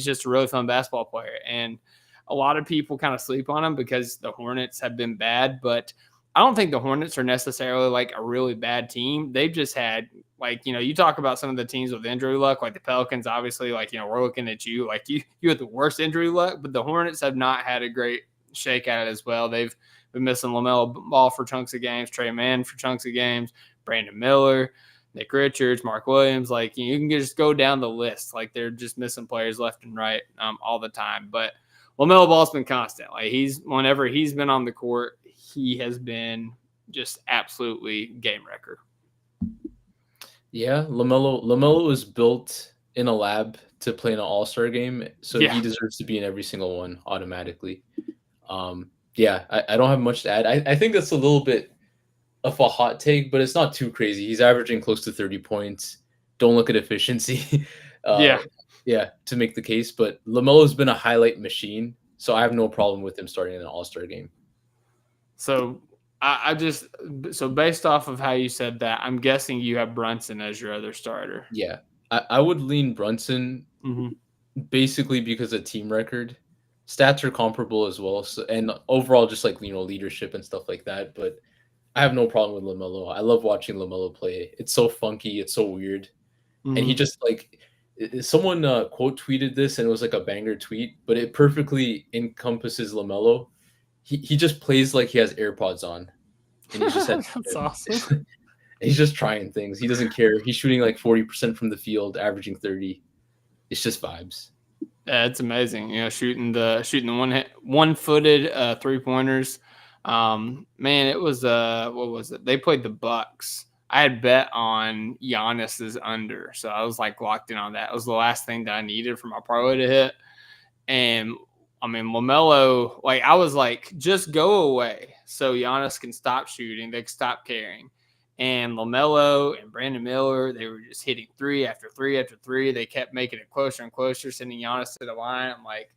just a really fun basketball player. And a lot of people kind of sleep on him because the Hornets have been bad, but I don't think the Hornets are necessarily like a really bad team. They've just had, like, you talk about some of the teams with injury luck, like the Pelicans, obviously, like, we're looking at you, like you had the worst injury luck, but the Hornets have not had a great shake at it as well. They've been missing LaMelo Ball for chunks of games, Trey Mann for chunks of games, Brandon Miller, Nick Richards, Mark Williams. Like, you can just go down the list. Like, they're just missing players left and right all the time. But LaMelo Ball's been constant. Like, whenever he's been on the court, he has been just absolutely game wrecker. Yeah, LaMelo was built in a lab to play in an all-star game, so he deserves to be in every single one automatically. I don't have much to add. I think that's a little bit of a hot take, but it's not too crazy. He's averaging close to 30 points. Don't look at efficiency. uh, Yeah. yeah, to make the case. But LaMelo's been a highlight machine, so I have no problem with him starting in an All-Star game. So so based off of how you said that, I'm guessing you have Brunson as your other starter. Yeah, I would lean Brunson Mm-hmm. basically because of team record. Stats are comparable as well, so, and overall just like leadership and stuff like that. But I have no problem with LaMelo. I love watching LaMelo play. It's so funky, it's so weird, and he Mm-hmm. just like someone quote tweeted this, and it was like a banger tweet, but it perfectly encompasses LaMelo. He just plays like he has AirPods on, and he's just at the That's gym. awesome. He's just trying things. He doesn't care. He's shooting like 40% from the field, averaging 30. It's just vibes. Yeah, it's amazing. Shooting the one-footed 3-pointers. Man, it was what was it? They played the Bucks. I had bet on Giannis's under, so I was like locked in on that. It was the last thing that I needed for my parlay to hit. And I mean, LaMelo, like I was like, just go away so Giannis can stop shooting. They can stop caring. And LaMelo and Brandon Miller, they were just hitting three after three after three. They kept making it closer and closer, sending Giannis to the line. I'm like,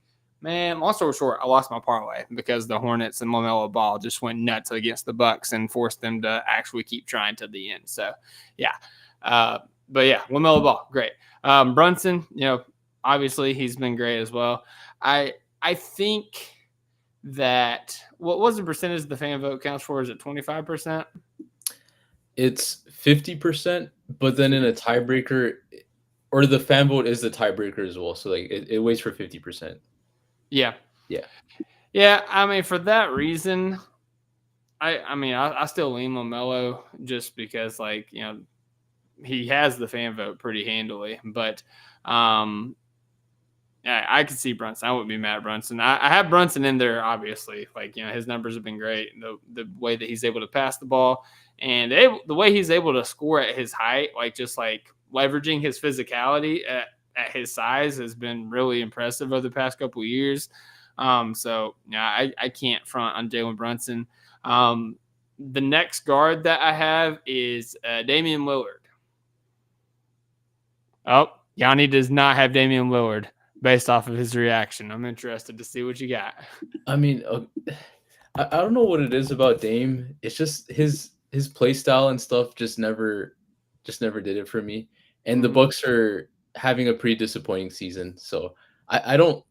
man, long story short, I lost my parlay because the Hornets and LaMelo Ball just went nuts against the Bucks and forced them to actually keep trying to the end. So, yeah. But yeah, LaMelo Ball, great. Brunson, obviously he's been great as well. I think that what was the percentage the fan vote counts for? Is it 25%? It's 50%, but then in a tiebreaker, or the fan vote is the tiebreaker as well. So like it waits for 50%. Yeah. Yeah. Yeah. I mean, for that reason, I still lean LaMelo just because he has the fan vote pretty handily, but I could see Brunson. I wouldn't be mad at Brunson. I have Brunson in there, obviously. His numbers have been great. The way that he's able to pass the ball and the way he's able to score at his height, just leveraging his physicality at his size has been really impressive over the past couple of years. I can't front on Jaylen Brunson. The next guard that I have is Damian Lillard. Oh, Yanni does not have Damian Lillard. Based off of his reaction, I'm interested to see what you got. I mean, I don't know what it is about Dame. It's just his play style and stuff just never did it for me. And the Bucks are having a pretty disappointing season, so I don't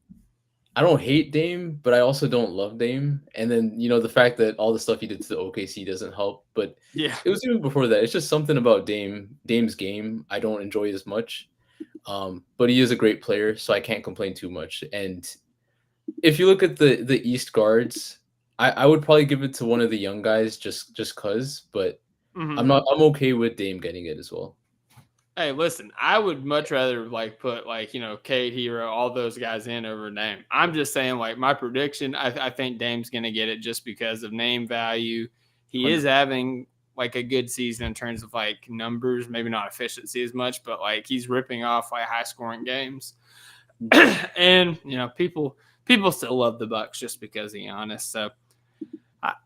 hate Dame, but I also don't love Dame. And then the fact that all the stuff he did to the OKC doesn't help. But Yeah, it was even before that. It's just something about Dame's game I don't enjoy as much. But he is a great player, so I can't complain too much. And if you look at the East guards, I would probably give it to one of the young guys just cause, but I'm okay with Dame getting it as well. Hey, listen, I would much rather put Cade Hero, all those guys in over Dame. I'm just saying my prediction, I think Dame's gonna get it just because of name value. He 100%. is having a good season in terms of numbers, maybe not efficiency as much, but he's ripping off high scoring games. And people still love the Bucks just because of Giannis. So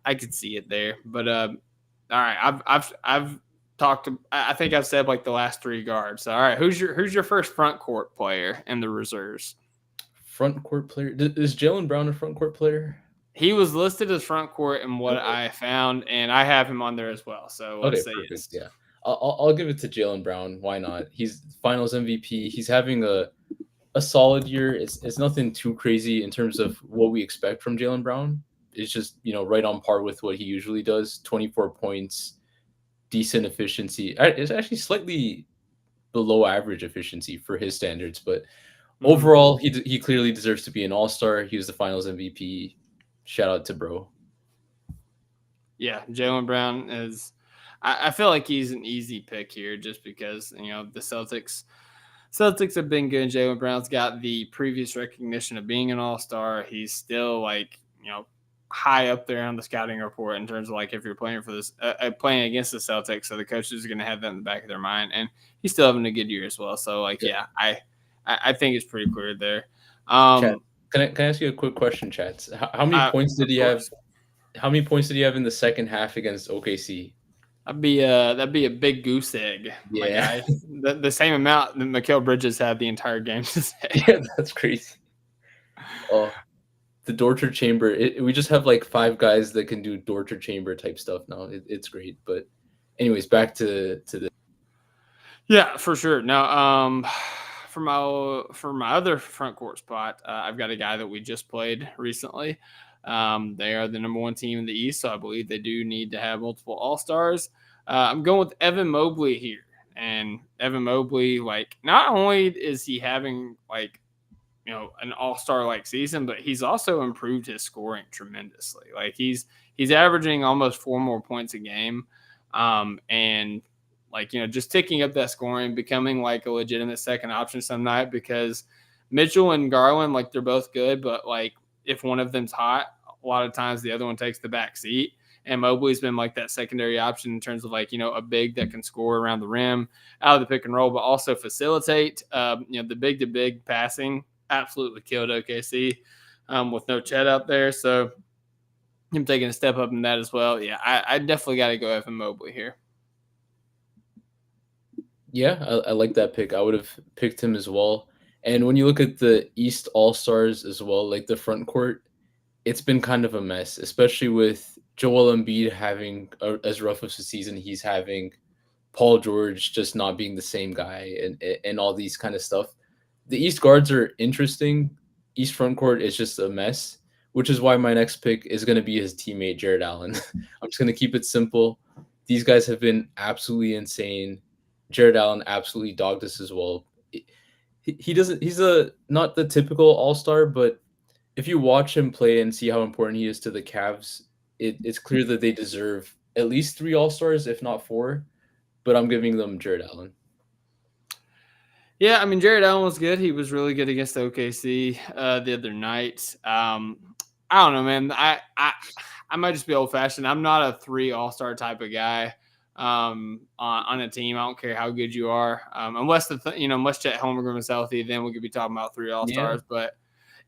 I could see it there. But all right, I've talked to, I think I've said the last three guards. So, all right, who's your first front court player in the reserves? Front court player? Is Jaylen Brown a front court player? He was listed as front court in what I found, and I have him on there as well. So let's say perfect. yes. Yeah, I'll give it to Jaylen Brown. Why not? He's Finals MVP. He's having a solid year. It's nothing too crazy in terms of what we expect from Jaylen Brown. It's just right on par with what he usually does. 24 points, decent efficiency. It's actually slightly below average efficiency for his standards, but overall, he clearly deserves to be an All-Star. He was the Finals MVP. Shout out to bro. Yeah, Jaylen Brown is. I feel like he's an easy pick here, just because the Celtics have been good. Jaylen Brown's got the previous recognition of being an All-Star. He's still high up there on the scouting report in terms of if you're playing for this, playing against the Celtics. So the coaches are going to have that in the back of their mind, and he's still having a good year as well. So I think it's pretty clear there. Chat, can I ask you a quick question, Chats? How many points did he have? How many points did he have in the second half against OKC? That'd be a big goose egg, my Yeah. guy. The same amount that Mikal Bridges had the entire game to say. Yeah, that's crazy. Oh, the torture chamber. We just have like 5 guys that can do torture chamber type stuff now. It's great. But anyways, back to the Yeah, for sure. Now, for my other front court spot, I've got a guy that we just played recently. They are the number 1 team in the East, so I believe they do need to have multiple All Stars. I'm going with Evan Mobley here, and Evan Mobley, like, not only is he having like an all-star like season, but he's also improved his scoring tremendously. Like he's averaging almost 4 more points a game, and like just ticking up that scoring, becoming like a legitimate second option some night, because Mitchell and Garland, like, they're both good, but like if one of them's hot, a lot of times the other one takes the back seat. And Mobley's been like that secondary option in terms of like, a big that can score around the rim, out of the pick and roll, but also facilitate. The big to big passing absolutely killed OKC with no Chet out there. So him taking a step up in that as well. Yeah, I definitely got to go Evan Mobley here. Yeah, I like that pick. I would have picked him as well. And when you look at the East All Stars as well, like the front court, it's been kind of a mess, especially with Joel Embiid having as rough of a season he's having, Paul George just not being the same guy, and all these kind of stuff. The East guards are interesting. East front court is just a mess, which is why my next pick is going to be his teammate Jared Allen. I'm just going to keep it simple. These guys have been absolutely insane. Jared Allen absolutely dogged us as well. He doesn't. He's not the typical all-star, but if you watch him play and see how important he is to the Cavs, it's clear that they deserve at least 3 all-stars, if not 4. But I'm giving them Jared Allen. Yeah, I mean, Jared Allen was good. He was really good against OKC the other night. I don't know, man. I might just be old-fashioned. I'm not a 3 all-star type of guy on a team. I don't care how good you are, unless unless Chet Holmgren is healthy, then we could be talking about 3 all-stars. Yeah. But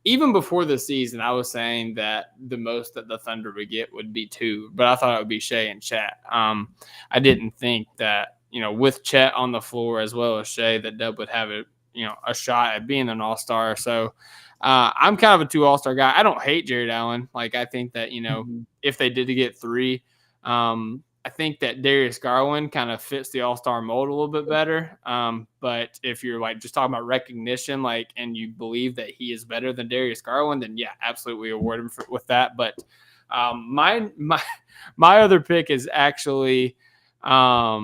even before the season, I was saying that the most that the Thunder would get would be 2, but I thought it would be Shea and Chet. I didn't think that, with Chet on the floor as well as Shea, that Dub would have a shot at being an all-star. So I'm kind of a 2 all-star guy. I don't hate Jared Allen. Like, I think that, if they did to get 3, I think that Darius Garland kind of fits the all-star mold a little bit better. But if you're like just talking about recognition, like, and you believe that he is better than Darius Garland, then yeah, absolutely award him with that. But my other pick is actually, let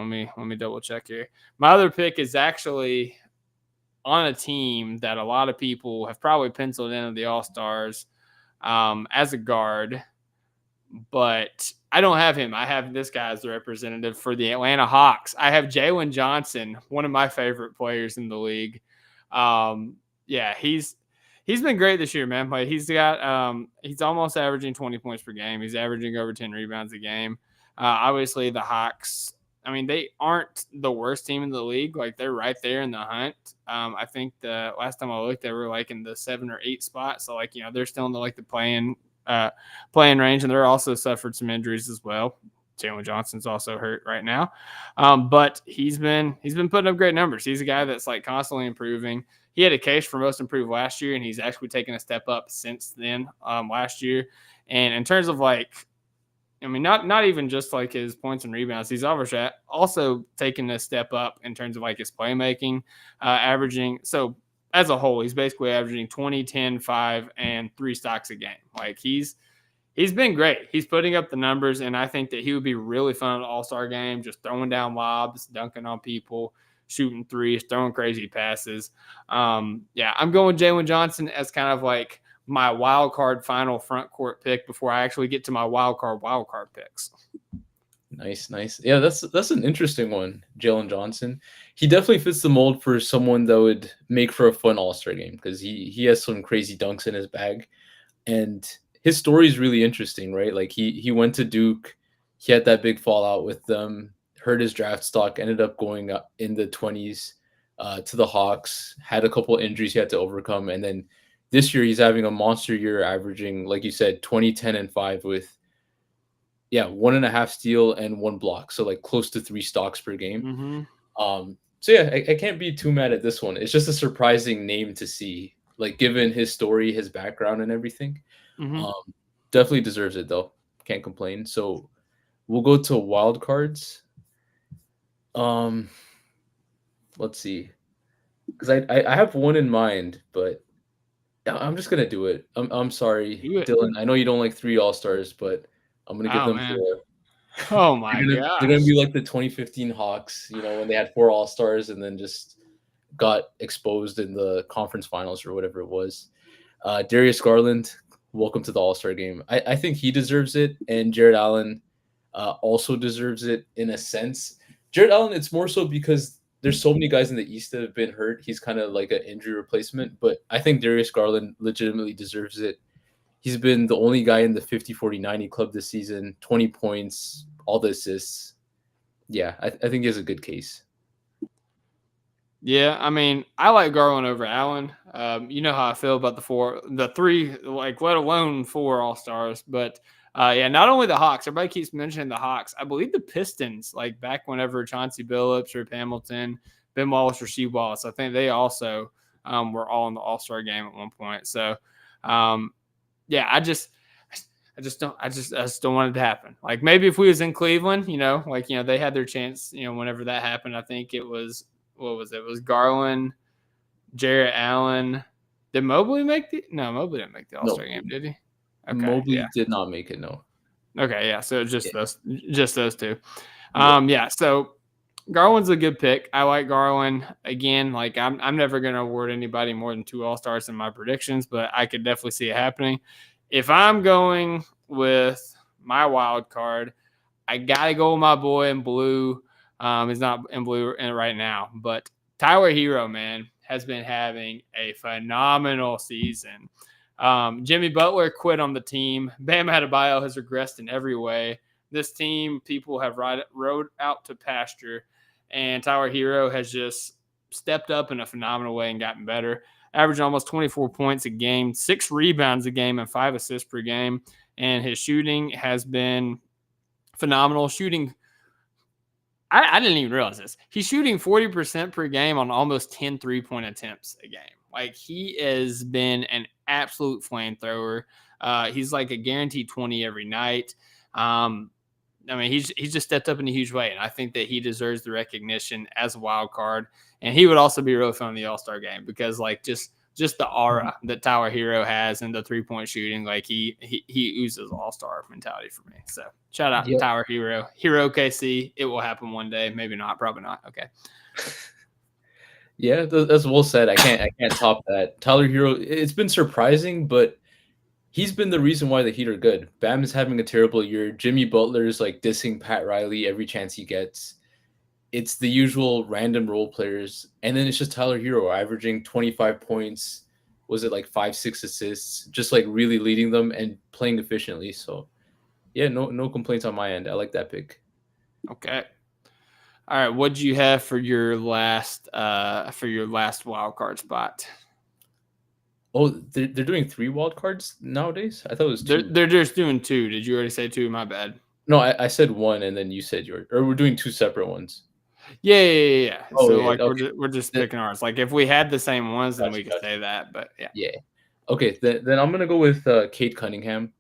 me double check here. My other pick is actually on a team that a lot of people have probably penciled into the All-Stars as a guard, but I don't have him. I have this guy as the representative for the Atlanta Hawks. I have Jaylen Johnson, one of my favorite players in the league. Yeah, he's been great this year, man. But he's almost averaging 20 points per game. He's averaging over 10 rebounds a game. Obviously, the Hawks, I mean, they aren't the worst team in the league. Like, they're right there in the hunt. I think the last time I looked, they were like in the 7 or 8 spot. So, like, they're still in the playing range, and they're also suffered some injuries as well. Jaylen Johnson's also hurt right now, but he's been putting up great numbers. He's a guy that's like constantly improving. He had a case for most improved last year, and he's actually taken a step up since then last year. And in terms of like, I mean, not even just like his points and rebounds, he's also taken a step up in terms of like his playmaking, averaging. So as a whole, he's basically averaging 20, 10, 5, and 3 stocks a game. Like, he's been great. He's putting up the numbers, and I think that he would be really fun at an all-star game, just throwing down lobs, dunking on people, shooting threes, throwing crazy passes. Yeah, I'm going Jaylen Johnson as kind of like my wild card final front court pick before I actually get to my wild card picks. Nice. Yeah, that's an interesting one, Jaylen Johnson. He definitely fits the mold for someone that would make for a fun all-star game, because he has some crazy dunks in his bag. And his story is really interesting, right? Like, he went to Duke. He had that big fallout with them, hurt his draft stock, ended up going up in the 20s to the Hawks, had a couple injuries he had to overcome. And then this year he's having a monster year, averaging, like you said, 20, 10, and 5 with 1.5 steal and 1 block. So like close to 3 stocks per game. Mm-hmm. So yeah, I can't be too mad at this one. It's just a surprising name to see, like given his story, his background, and everything. Mm-hmm. Definitely deserves it though. Can't complain. So we'll go to wild cards. Let's see, because I have one in mind, but I'm just gonna do it. I'm sorry, Do it. Dylan. I know you don't like 3 All Stars, but I'm gonna give Oh them man. 4. Oh my They're gonna be like the 2015 Hawks, when they had 4 All Stars and then just got exposed in the conference finals or whatever it was. Darius Garland, welcome to the All Star game. I think he deserves it, and Jared Allen also deserves it in a sense. Jared Allen, it's more so because there's so many guys in the East that have been hurt. He's kind of like an injury replacement, but I think Darius Garland legitimately deserves it. He's been the only guy in the 50-40-90 club this season, 20 points, all the assists. Yeah, I think he has a good case. Yeah, I mean, I like Garland over Allen. You know how I feel about the 3, like let alone 4 All Stars. But yeah, not only the Hawks. Everybody keeps mentioning the Hawks. I believe the Pistons, like back whenever Chauncey Billups, Rip Hamilton, Ben Wallace, Rasheed Wallace, I think they also were all in the All Star game at one point. So yeah, I just don't want it to happen. Like maybe if we was in Cleveland, they had their chance. Whenever that happened, I think it was. What was it? It was Garland, Jarrett Allen. Did Mobley make No, Mobley didn't make the All-Star game, did he? Okay, Mobley did not make it, no. Okay, yeah. So just those two. Yeah. So Garland's a good pick. I like Garland. Again, like I'm never gonna award anybody more than 2 All-Stars in my predictions, but I could definitely see it happening. If I'm going with my wild card, I gotta go with my boy in blue. He's not in blue right now, but Tyler Hero, man, has been having a phenomenal season. Jimmy Butler quit on the team. Bam Adebayo has regressed in every way. This team, people have rode out to pasture, and Tyler Hero has just stepped up in a phenomenal way and gotten better. Averaging almost 24 points a game, 6 rebounds a game, and 5 assists per game. And his shooting has been phenomenal. I didn't even realize this. He's shooting 40% per game on almost 10 3-point attempts a game. Like, he has been an absolute flamethrower. He's like a guaranteed 20 every night. I mean, he's just stepped up in a huge way, and I think that he deserves the recognition as a wild card. And he would also be really fun in the All-Star game because, like, just the aura that Tyler Hero has and the 3-point shooting, like he oozes All-Star mentality for me. So shout out to Tyler Hero. Hero KC. It will happen one day. Maybe not. Probably not. Okay. Yeah, that's well said. I can't top that. Tyler Hero, it's been surprising, but he's been the reason why the Heat are good. Bam is having a terrible year. Jimmy Butler's like dissing Pat Riley every chance he gets. It's the usual random role players. And then it's just Tyler Hero averaging 25 points. Was it like 5-6 assists? Just like really leading them and playing efficiently. So yeah, no complaints on my end. I like that pick. Okay. All right. What do you have for your last wild card spot? Oh, they're doing 3 wild cards nowadays? I thought it was 2. They're just doing 2. Did you already say 2? My bad. No, I said 1 and then you said yours. Or we're doing 2 separate ones. Yeah. Oh, so yeah, like okay. we're just picking ours. Like if we had the same ones, then we could Gotcha. say that. But yeah. Yeah. Okay, then I'm gonna go with Cade Cunningham.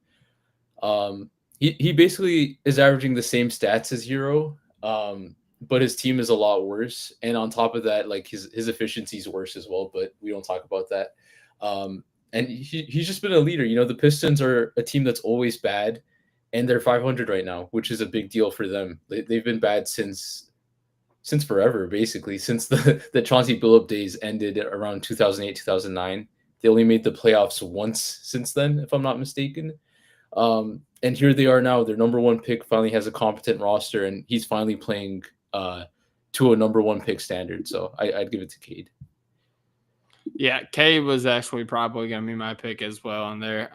He basically is averaging the same stats as Hero, but his team is a lot worse. And on top of that, like his efficiency is worse as well. But we don't talk about that. And he's just been a leader. The Pistons are a team that's always bad, and they're 500 right now, which is a big deal for them. They've been bad since forever, basically, since the Chauncey Billups days ended around 2008, 2009. They only made the playoffs once since then, if I'm not mistaken. And here they are now. Their number 1 pick finally has a competent roster, and he's finally playing to a number 1 pick standard. So I'd give it to Cade. Yeah, Cade was actually probably going to be my pick as well on there.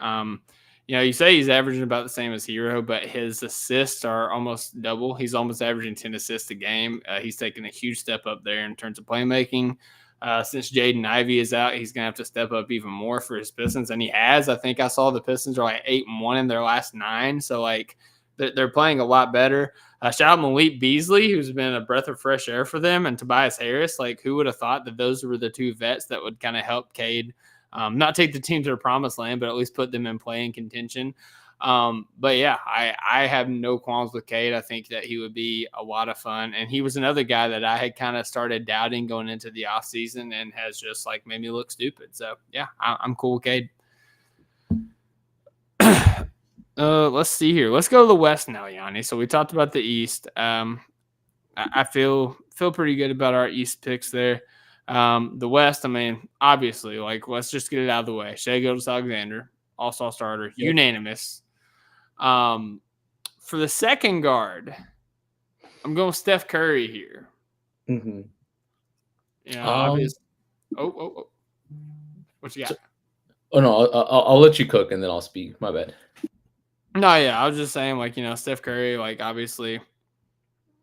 You say he's averaging about the same as Hero, but his assists are almost double. He's almost averaging 10 assists a game. He's taking a huge step up there in terms of playmaking. Since Jaden Ivey is out, he's going to have to step up even more for his Pistons, and he has. I think I saw the Pistons are like 8-1 in their last 9. So, like, they're playing a lot better. Shout out Malik Beasley, who's been a breath of fresh air for them, and Tobias Harris. Like, who would have thought that those were the two vets that would kind of help Cade not take the team to the promised land, but at least put them in play and contention. But yeah, I have no qualms with Cade. I think that he would be a lot of fun. And he was another guy that I had kind of started doubting going into the offseason and has just like made me look stupid. So yeah, I'm cool with Cade. Let's see here. Let's go to the West now, Yanni. So we talked about the East. I feel pretty good about our East picks there. The West, I mean, obviously, like, let's just get it out of the way. Shai Gilgeous-Alexander, all-star starter, unanimous. For the second guard, I'm going with Steph Curry here. Mm-hmm. Yeah, obviously. Oh. What you got? No, I'll let you cook and then I'll speak. My bad. No, yeah, I was just saying, like, Steph Curry, like, obviously,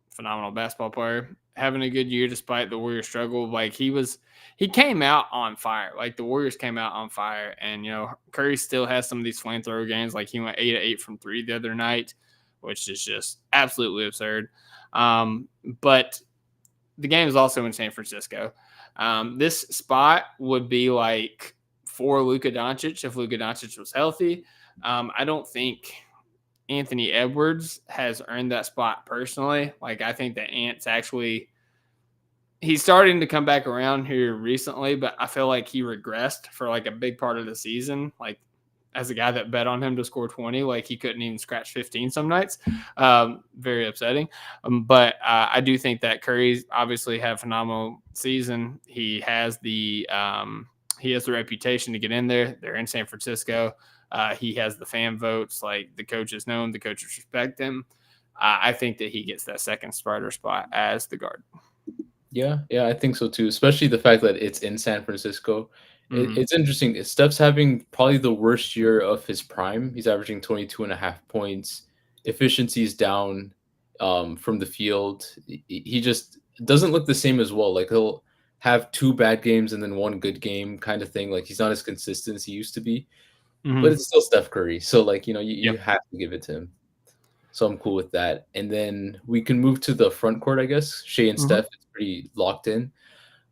phenomenal basketball player, having a good year despite the Warriors' struggle. Like, he came out on fire. Like, the Warriors came out on fire, and Curry still has some of these flamethrower games. Like, he went 8 of 8 from 3 the other night, which is just absolutely absurd. But the game is also in San Francisco. This spot would be like for Luka Doncic if Luka Doncic was healthy. I don't think Anthony Edwards has earned that spot personally. Like, I think that Ant's he's starting to come back around here recently, but I feel like he regressed for like a big part of the season. Like, as a guy that bet on him to score 20, like he couldn't even scratch 15 some nights. Very upsetting. But I do think that Curry's obviously had a phenomenal season. He has the reputation to get in there. They're in San Francisco. He has the fan votes. Like, the coaches know him. The coaches respect him. I think that he gets that second starter spot as the guard. Yeah, I think so too. Especially the fact that it's in San Francisco. Mm-hmm. It's interesting. Steph's having probably the worst year of his prime. He's averaging 22.5 points. Efficiency's down from the field. He just doesn't look the same as well. Like, he'll have 2 bad games and then 1 good game kind of thing. Like, he's not as consistent as he used to be. Mm-hmm. But it's still Steph Curry. So, like, you Yep. have to give it to him. So I'm cool with that. And then we can move to the front court, I guess. Shai and Steph is pretty locked in.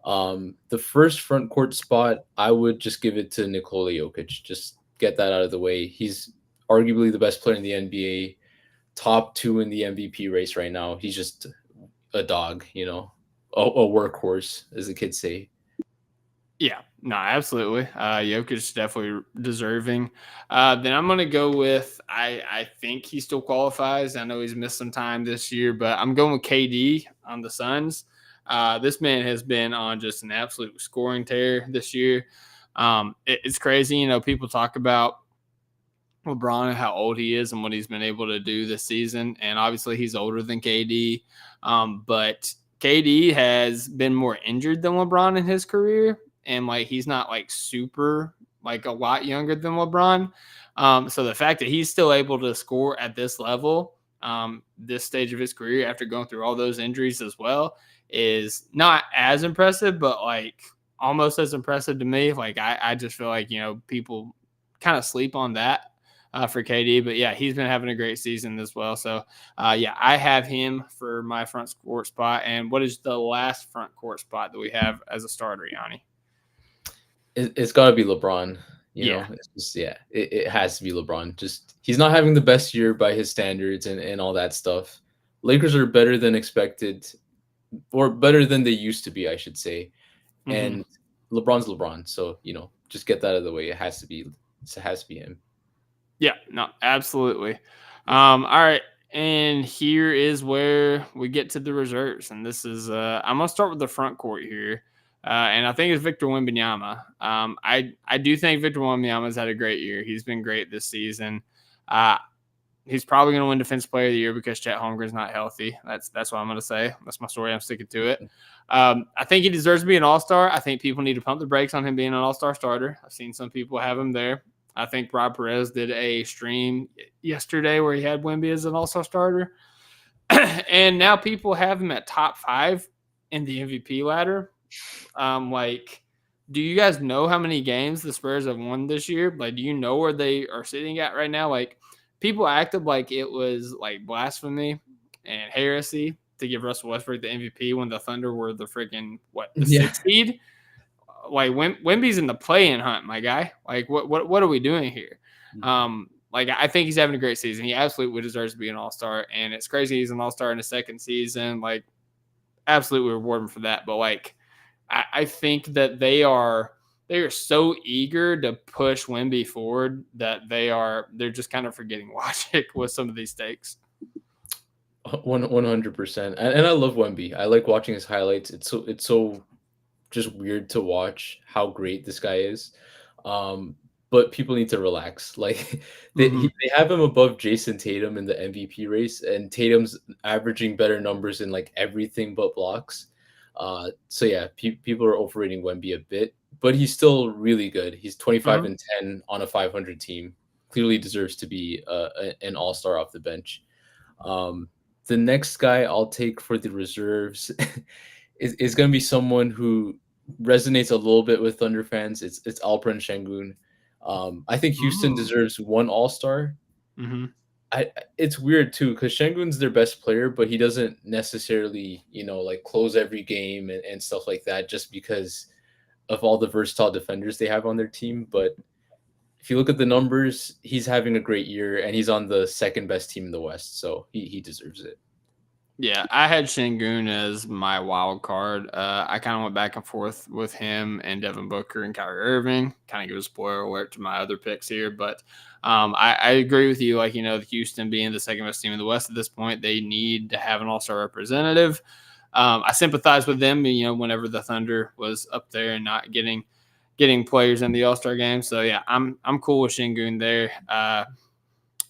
The first front court spot, I would just give it to Nikola Jokic. Just get that out of the way. He's arguably the best player in the NBA, top 2 in the MVP race right now. He's just a dog, a workhorse, as the kids say. Yeah, no, absolutely. Jokic definitely deserving. Then I'm going to go with, I think he still qualifies. I know he's missed some time this year, but I'm going with KD on the Suns. This man has been on just an absolute scoring tear this year. It's crazy. People talk about LeBron and how old he is and what he's been able to do this season. And obviously he's older than KD. But KD has been more injured than LeBron in his career. And like, he's not like super, like a lot younger than LeBron. So the fact that he's still able to score at this level, this stage of his career after going through all those injuries as well, is not as impressive, but like almost as impressive to me. Like, I just feel like, people kind of sleep on that for KD, but yeah, he's been having a great season as well. So yeah, I have him for my front court spot. And what is the last front court spot that we have as a starter, Yanni? It's got to be LeBron. Yeah. It's just, it has to be LeBron. Just, he's not having the best year by his standards and all that stuff. Lakers are better than expected, or better than they used to be, I should say. Mm-hmm. And LeBron's LeBron. So, just get that out of the way. It has to be him. Yeah, no, absolutely. All right. And here is where we get to the reserves. And this is, I'm going to start with the front court here. And I think it's Victor Wembanyama. I do think Victor Wembanyama's had a great year. He's been great this season. He's probably going to win Defensive Player of the Year because Chet Holmgren's not healthy. That's what I'm going to say. That's my story. I'm sticking to it. I think he deserves to be an All-Star. I think people need to pump the brakes on him being an All-Star starter. I've seen some people have him there. I think Rob Perez did a stream yesterday where he had Wemby as an All-Star starter. And now people have him at top 5 in the MVP ladder. Like, do you guys know how many games the Spurs have won this year? Like, do you know where they are sitting at right now? Like, people acted like it was like blasphemy and heresy to give Russell Westbrook the MVP when the Thunder were the freaking the Yeah. 6th seed. Like Wemby's in the play-in hunt, my guy. Like what are we doing here? Like I think he's having a great season. He absolutely deserves to be an all-star, and it's crazy he's an all-star in his second season. Like absolutely reward him for that. But like I think that they are so eager to push Wemby forward that they're just kind of forgetting logic with some of these takes. 100%. And I love Wemby. I like watching his highlights. It's so just weird to watch how great this guy is. But people need to relax. Like they have him above Jason Tatum in the MVP race, and Tatum's averaging better numbers in like everything but blocks. So yeah, people are overrating Wemby a bit, but he's still really good. He's 25-10 on a 500 team. Clearly deserves to be an all-star off the bench. The next guy I'll take for the reserves is going to be someone who resonates a little bit with Thunder fans. It's Alperen Şengün. I think Houston deserves one all-star. It's weird too because Şengün's their best player, but he doesn't necessarily, like close every game and stuff like that just because of all the versatile defenders they have on their team. But if you look at the numbers, he's having a great year and he's on the second best team in the West, so he deserves it. Yeah, I had Şengün as my wild card. I kind of went back and forth with him and Devin Booker and Kyrie Irving. Kind of give a spoiler alert to my other picks here, but I agree with you. Like, Houston being the second best team in the West at this point, they need to have an all-star representative. I sympathize with them, whenever the Thunder was up there and not getting players in the all-star game. So yeah, I'm cool with Şengün there.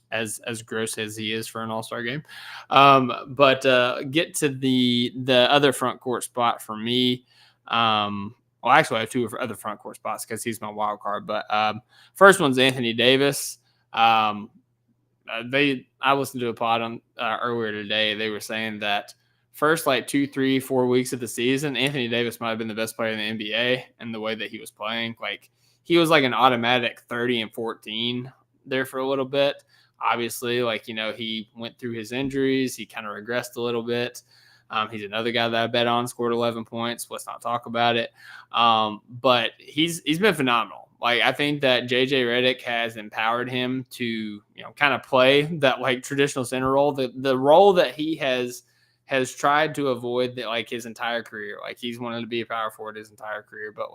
As gross as he is for an all-star game. But get to the other front court spot for me. Well, actually I have two other front court spots because he's my wild card. But first one's Anthony Davis. I listened to a pod on earlier today. They were saying that first 2, 3, 4 weeks of the season, Anthony Davis might have been the best player in the NBA and the way that he was playing. Like he was like an automatic 30 and 14 there for a little bit. Obviously, he went through his injuries. He kind of regressed a little bit. He's another guy that I bet on, scored 11 points. Let's not talk about it. But he's been phenomenal. Like, I think that JJ Redick has empowered him to, kind of play that traditional center role, the role that he has tried to avoid his entire career. Like, he's wanted to be a power forward his entire career, but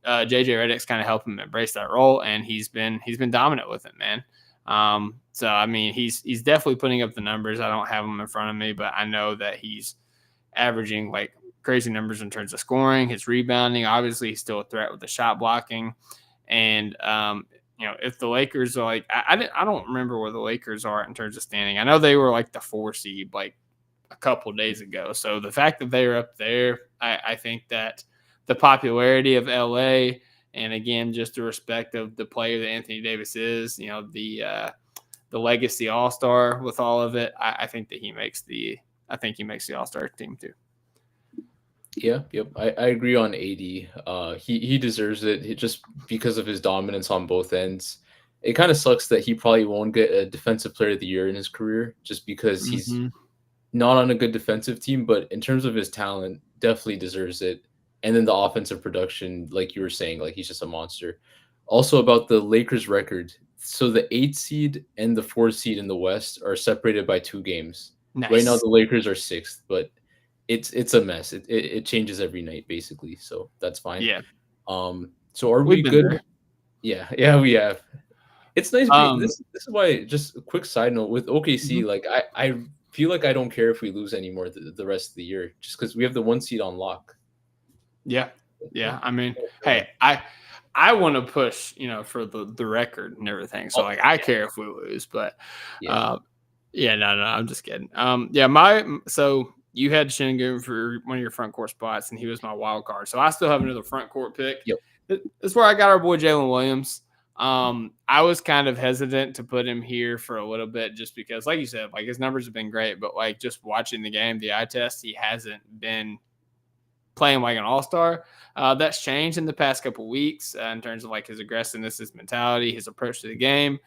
JJ Redick's kind of helped him embrace that role, and he's been dominant with it, man. So I mean, he's definitely putting up the numbers. I don't have them in front of me, but I know that he's averaging crazy numbers in terms of scoring, his rebounding. Obviously, he's still a threat with the shot blocking. And if the Lakers are I don't remember where the Lakers are in terms of standing. I know they were the 4 seed a couple days ago. So the fact that they're up there, I think that the popularity of LA. And again, just the respect of the player that Anthony Davis is, the legacy all-star with all of it. I think that he makes the all-star team too. Yeah, yep. I agree on AD. He deserves it just because of his dominance on both ends. It kind of sucks that he probably won't get a defensive player of the year in his career just because he's not on a good defensive team, but in terms of his talent, definitely deserves it. And then the offensive production, like you were saying, he's just a monster. Also about the Lakers record. So the 8th seed and the 4th seed in the West are separated by 2 games. Nice. Right now the Lakers are 6th, but it's a mess. It changes every night basically. So that's fine. Yeah. So are we good? There. Yeah, we have. It's nice. This is why, just a quick side note with OKC, I feel like I don't care if we lose anymore the rest of the year just because we have the 1 seed on lock. Yeah. I mean, hey, I want to push, for the record and everything. So I care if we lose, but no, I'm just kidding. So you had Şengün for one of your front court spots, and he was my wild card. So I still have another front court pick. Yep. That's where I got our boy Jaylen Williams. I was kind of hesitant to put him here for a little bit just because, like you said, his numbers have been great, but just watching the game, the eye test, he hasn't been playing an all-star. That's changed in the past couple weeks in terms of his aggressiveness, his mentality, his approach to the game.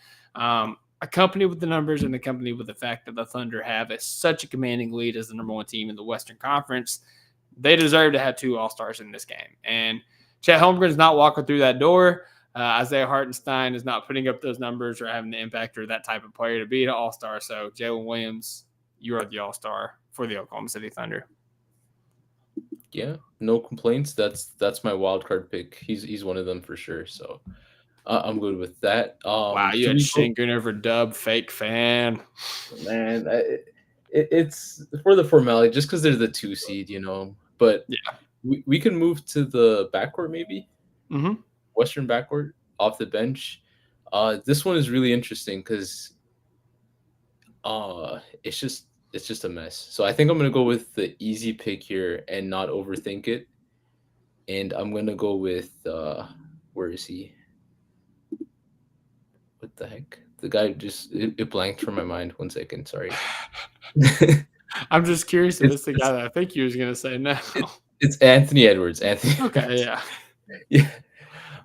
accompanied with the numbers and accompanied with the fact that the Thunder have such a commanding lead as the number one team in the Western Conference, they deserve to have 2 All-Stars in this game. And Chet Holmgren's not walking through that door. Isaiah Hartenstein is not putting up those numbers or having the impact or that type of player to be an All-Star. So Jaylen Williams, you are the All-Star for the Oklahoma City Thunder. Yeah, no complaints. That's my wild card pick. He's one of them for sure. So I'm good with that. Wow, you had Schengen over Dub, fake fan. Man, it's for the formality, just because they're the 2 seed, But yeah, we can move to the backcourt maybe. Mm-hmm. Western backcourt off the bench. This one is really interesting because it's just a mess. So I think I'm gonna go with the easy pick here and not overthink it. And I'm gonna go with where is he? What the heck? The guy just it blanked from my mind. 1 second, sorry. I'm just curious if it's the guy that I think you was gonna say now. It's Anthony Edwards. Okay, yeah. Yeah.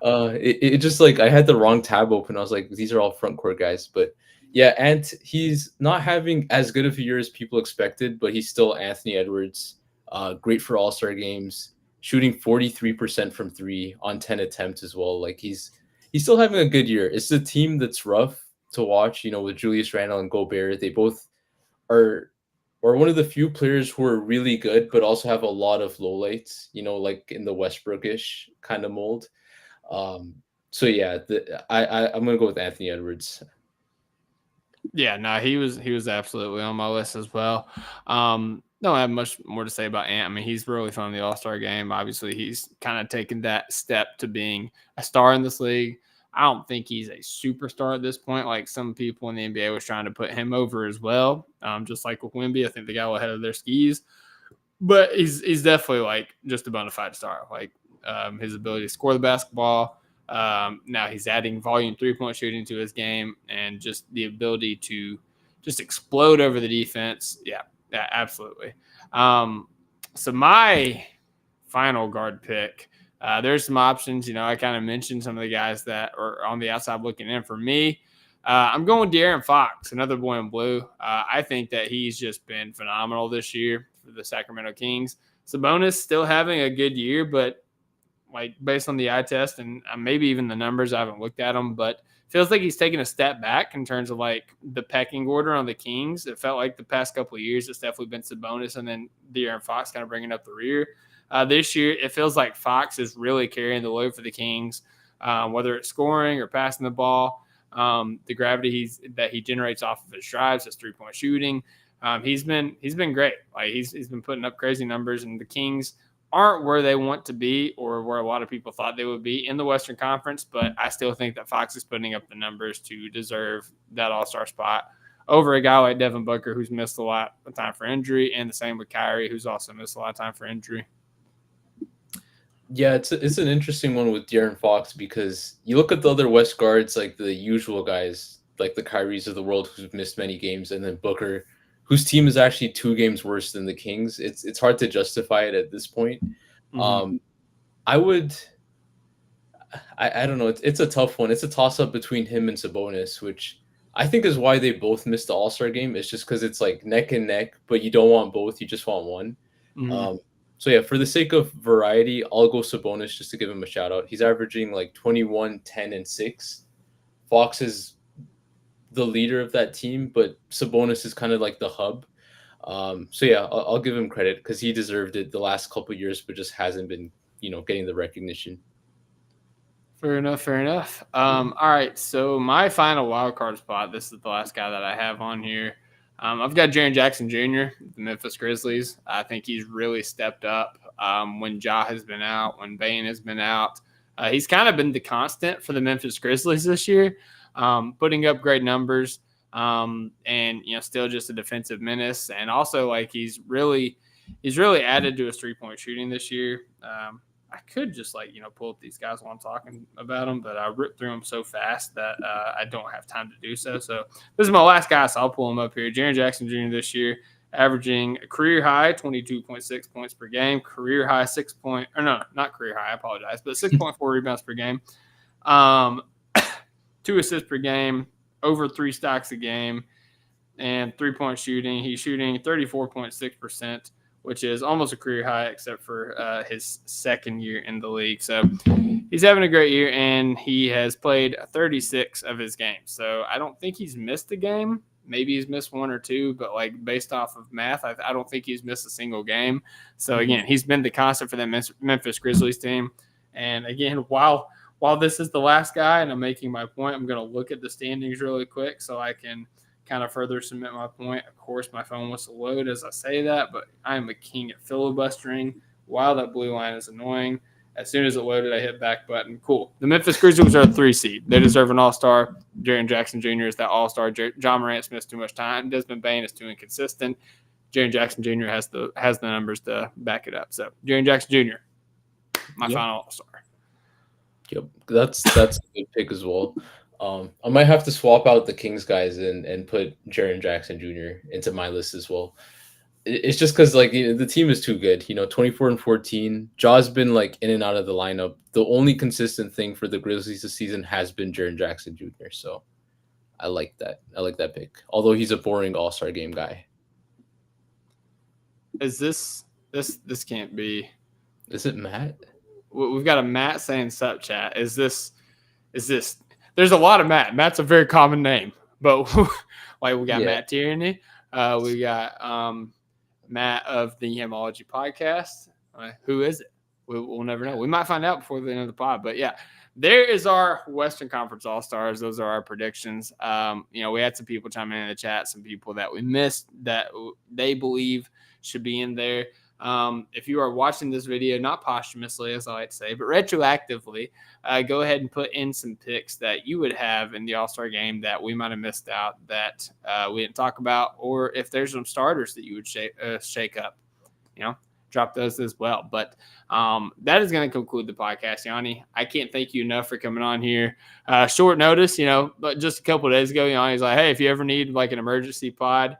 It just like I had the wrong tab open. I was like, these are all front court guys, but yeah, and he's not having as good of a year as people expected, but he's still Anthony Edwards. Great for All-Star games, shooting 43% from 3 on 10 attempts as well. Like he's still having a good year. It's a team that's rough to watch, with Julius Randle and Gobert. They both are one of the few players who are really good, but also have a lot of lowlights, like in the Westbrookish kind of mold. So yeah, I'm gonna go with Anthony Edwards. Yeah, no, he was absolutely on my list as well. Don't have much more to say about Ant. I mean, he's really fun in the All-Star game. Obviously, he's kind of taken that step to being a star in this league. I don't think he's a superstar at this point. Like some people in the NBA was trying to put him over as well. Just like with Wemby, I think they got ahead of their skis. But he's definitely like just a bona fide star. Like his ability to score the basketball. Now he's adding volume 3-point shooting to his game and just the ability to just explode over the defense. Yeah, absolutely. So my final guard pick, there's some options. I kind of mentioned some of the guys that are on the outside looking in. For me, I'm going De'Aaron Fox, another boy in blue. I think that he's just been phenomenal this year for the Sacramento Kings. Sabonis still having a good year, but like based on the eye test and maybe even the numbers, I haven't looked at them, but feels like he's taken a step back in terms of like the pecking order on the Kings. It felt like the past couple of years, it's definitely been Sabonis and then De'Aaron Fox kind of bringing up the rear. This year, it feels like Fox is really carrying the load for the Kings, whether it's scoring or passing the ball. The gravity that he generates off of his drives, his 3-point shooting, he's been great. Like he's been putting up crazy numbers, and the Kings aren't where they want to be or where a lot of people thought they would be in the Western Conference, but I still think that Fox is putting up the numbers to deserve that All-Star spot over a guy like Devin Booker, who's missed a lot of time for injury, and the same with Kyrie, who's also missed a lot of time for injury. Yeah, it's an interesting one with De'Aaron Fox because you look at the other West guards, like the usual guys, like the Kyries of the world who've missed many games, and then Booker, whose team is actually 2 games worse than the Kings. It's hard to justify it at this point. Mm-hmm. I don't know. It's a tough one. It's a toss-up between him and Sabonis, which I think is why they both missed the All-Star game. It's just because it's like neck and neck, but you don't want both. You just want one. Mm-hmm. So yeah, for the sake of variety, I'll go Sabonis just to give him a shout out. He's averaging like 21, 10, and 6. Fox is the leader of that team, but Sabonis is kind of like the hub. So yeah, I'll give him credit because he deserved it the last couple of years, but just hasn't been, getting the recognition. Fair enough. All right, so my final wild card spot. This is the last guy that I have on here. I've got Jaren Jackson Jr., the Memphis Grizzlies. I think he's really stepped up when Ja has been out, when Bane has been out. He's kind of been the constant for the Memphis Grizzlies this year, putting up great numbers and still just a defensive menace. And also, like he's really added to his 3-point shooting this year. I could just pull up these guys while I'm talking about them, but I ripped through them so fast that I don't have time to do so. So this is my last guy, so I'll pull him up here. Jaren Jackson Jr. this year, averaging a career high 22.6 points per game, career high 6.4 rebounds per game, 2 assists per game, over 3 stocks a game and 3-point shooting. He's shooting 34.6%, which is almost a career high except for his second year in the league. So he's having a great year, and he has played 36 of his games. So I don't think he's missed a game. Maybe he's missed 1 or 2, but like based off of math, I don't think he's missed a single game. So again, he's been the constant for that Memphis Grizzlies team. And again, while this is the last guy and I'm making my point, I'm going to look at the standings really quick so I can kind of further cement my point. Of course, my phone wants to load as I say that, but I am a king at filibustering. Wow, that blue line is annoying. As soon as it loaded, I hit back button. Cool. The Memphis Grizzlies are a 3 seed. They deserve an all-star. Jaren Jackson Jr. is that all-star. John Morant's missed too much time. Desmond Bane is too inconsistent. Jaren Jackson Jr. has the numbers to back it up. So Jaren Jackson Jr., my final all-star. Yep, that's a good pick as well. I might have to swap out the Kings guys and put Jaren Jackson Jr. into my list as well. It's just because like the team is too good. 24-14. Jaw's been like in and out of the lineup. The only consistent thing for the Grizzlies this season has been Jaren Jackson Jr. So I like that. I like that pick. Although he's a boring All-Star game guy. Is this can't be? Is it Matt? We've got a Matt saying sup chat. Is this? There's a lot of Matt. Matt's a very common name, but like we got Matt Tierney. We got Matt of the Yamology podcast. Who is it? We'll never know. We might find out before the end of the pod. But yeah, there is our Western Conference All-Stars. Those are our predictions. We had some people chime in the chat, some people that we missed that they believe should be in there. If you are watching this video, not posthumously, as I like to say, but retroactively, go ahead and put in some picks that you would have in the All-Star game that we might have missed out that we didn't talk about, or if there's some starters that you would shake up, drop those as well. But that is going to conclude the podcast, Yanni. I can't thank you enough for coming on here. Short notice, but just a couple of days ago, Yanni's like, hey, if you ever need like an emergency pod,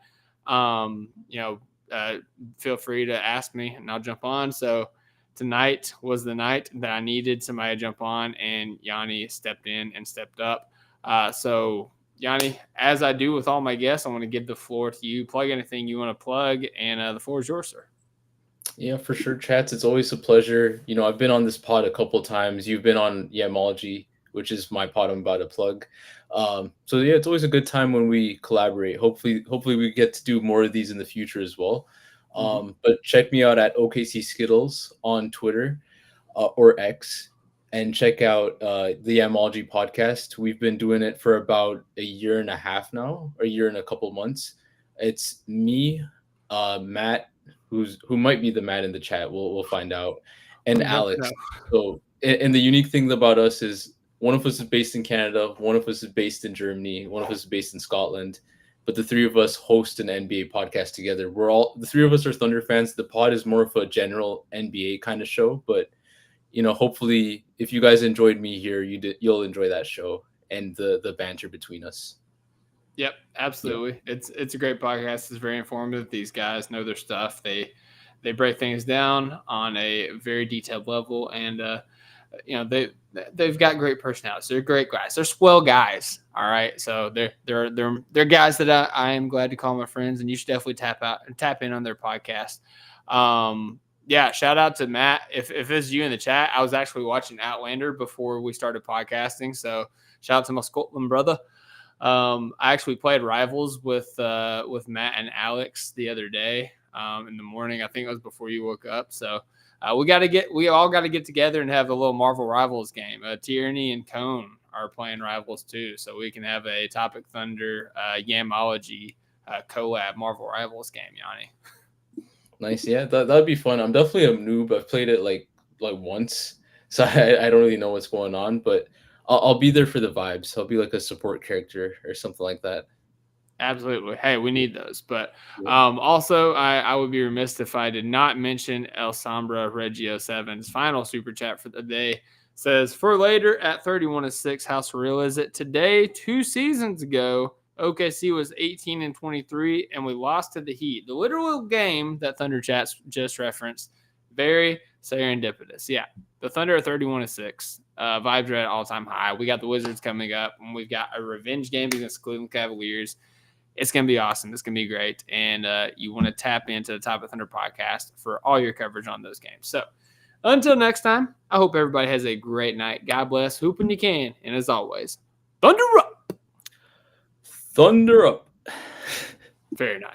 feel free to ask me and I'll jump on. So tonight was the night that I needed somebody to jump on, and Yanni stepped in and stepped up. So Yanni, as I do with all my guests, I want to give the floor to you. Plug anything you want to plug, and the floor is yours, sir. Yeah, for sure, chats. It's always a pleasure. I've been on this pod a couple times. You've been on Yamology, which is my pod I'm about to plug. So yeah, it's always a good time when we collaborate. Hopefully we get to do more of these in the future as well. But check me out at OKC Skittles on Twitter or X, and check out the Yamology podcast. We've been doing it for about a year and a half now, or a year and a couple months. It's me, Matt, who might be the Matt in the chat. We'll find out, and Alex. So, and the unique thing about us is one of us is based in Canada, one of us is based in Germany, one of us is based in Scotland, but the three of us host an NBA podcast together. The three of us are Thunder fans. The pod is more of a general NBA kind of show, but hopefully if you guys enjoyed me here, you'll enjoy that show and the banter between us. Yep, absolutely. Yeah. It's a great podcast. It's very informative. These guys know their stuff. They break things down on a very detailed level, and they've got great personalities. They're great guys. They're swell guys. All right, so they're guys that I am glad to call my friends, and you should definitely tap in on their podcast. Yeah, shout out to Matt. If it's you in the chat, I was actually watching Outlander before we started podcasting, so shout out to my Scotland brother. I actually played Rivals with Matt and Alex the other day in the morning. I think it was before you woke up. So we all got to get together and have a little Marvel Rivals game. Tierney and Cone are playing Rivals too, so we can have a Topic Thunder Yamology collab Marvel Rivals game, Yanni. Nice, yeah, that'd be fun. I'm definitely a noob. I've played it like once, so I don't really know what's going on, but I'll be there for the vibes. I'll be like a support character or something like that. Absolutely. Hey, we need those. But also, I would be remiss if I did not mention El Sombra Reggio 7's final super chat for the day. Says, for later at 31-6, how surreal is it? Today, 2 seasons ago, OKC was 18-23, and we lost to the Heat. The literal game that Thunder Chats just referenced. Very Serendipitous. Yeah. The Thunder are 31-6. Vibes are at all-time high. We got the Wizards coming up, and we've got a revenge game against Cleveland Cavaliers. It's going to be awesome. It's going to be great. And you want to tap into the Top of Thunder podcast for all your coverage on those games. So until next time, I hope everybody has a great night. God bless. Hoop when you can. And as always, Thunder up. Thunder up. Very nice.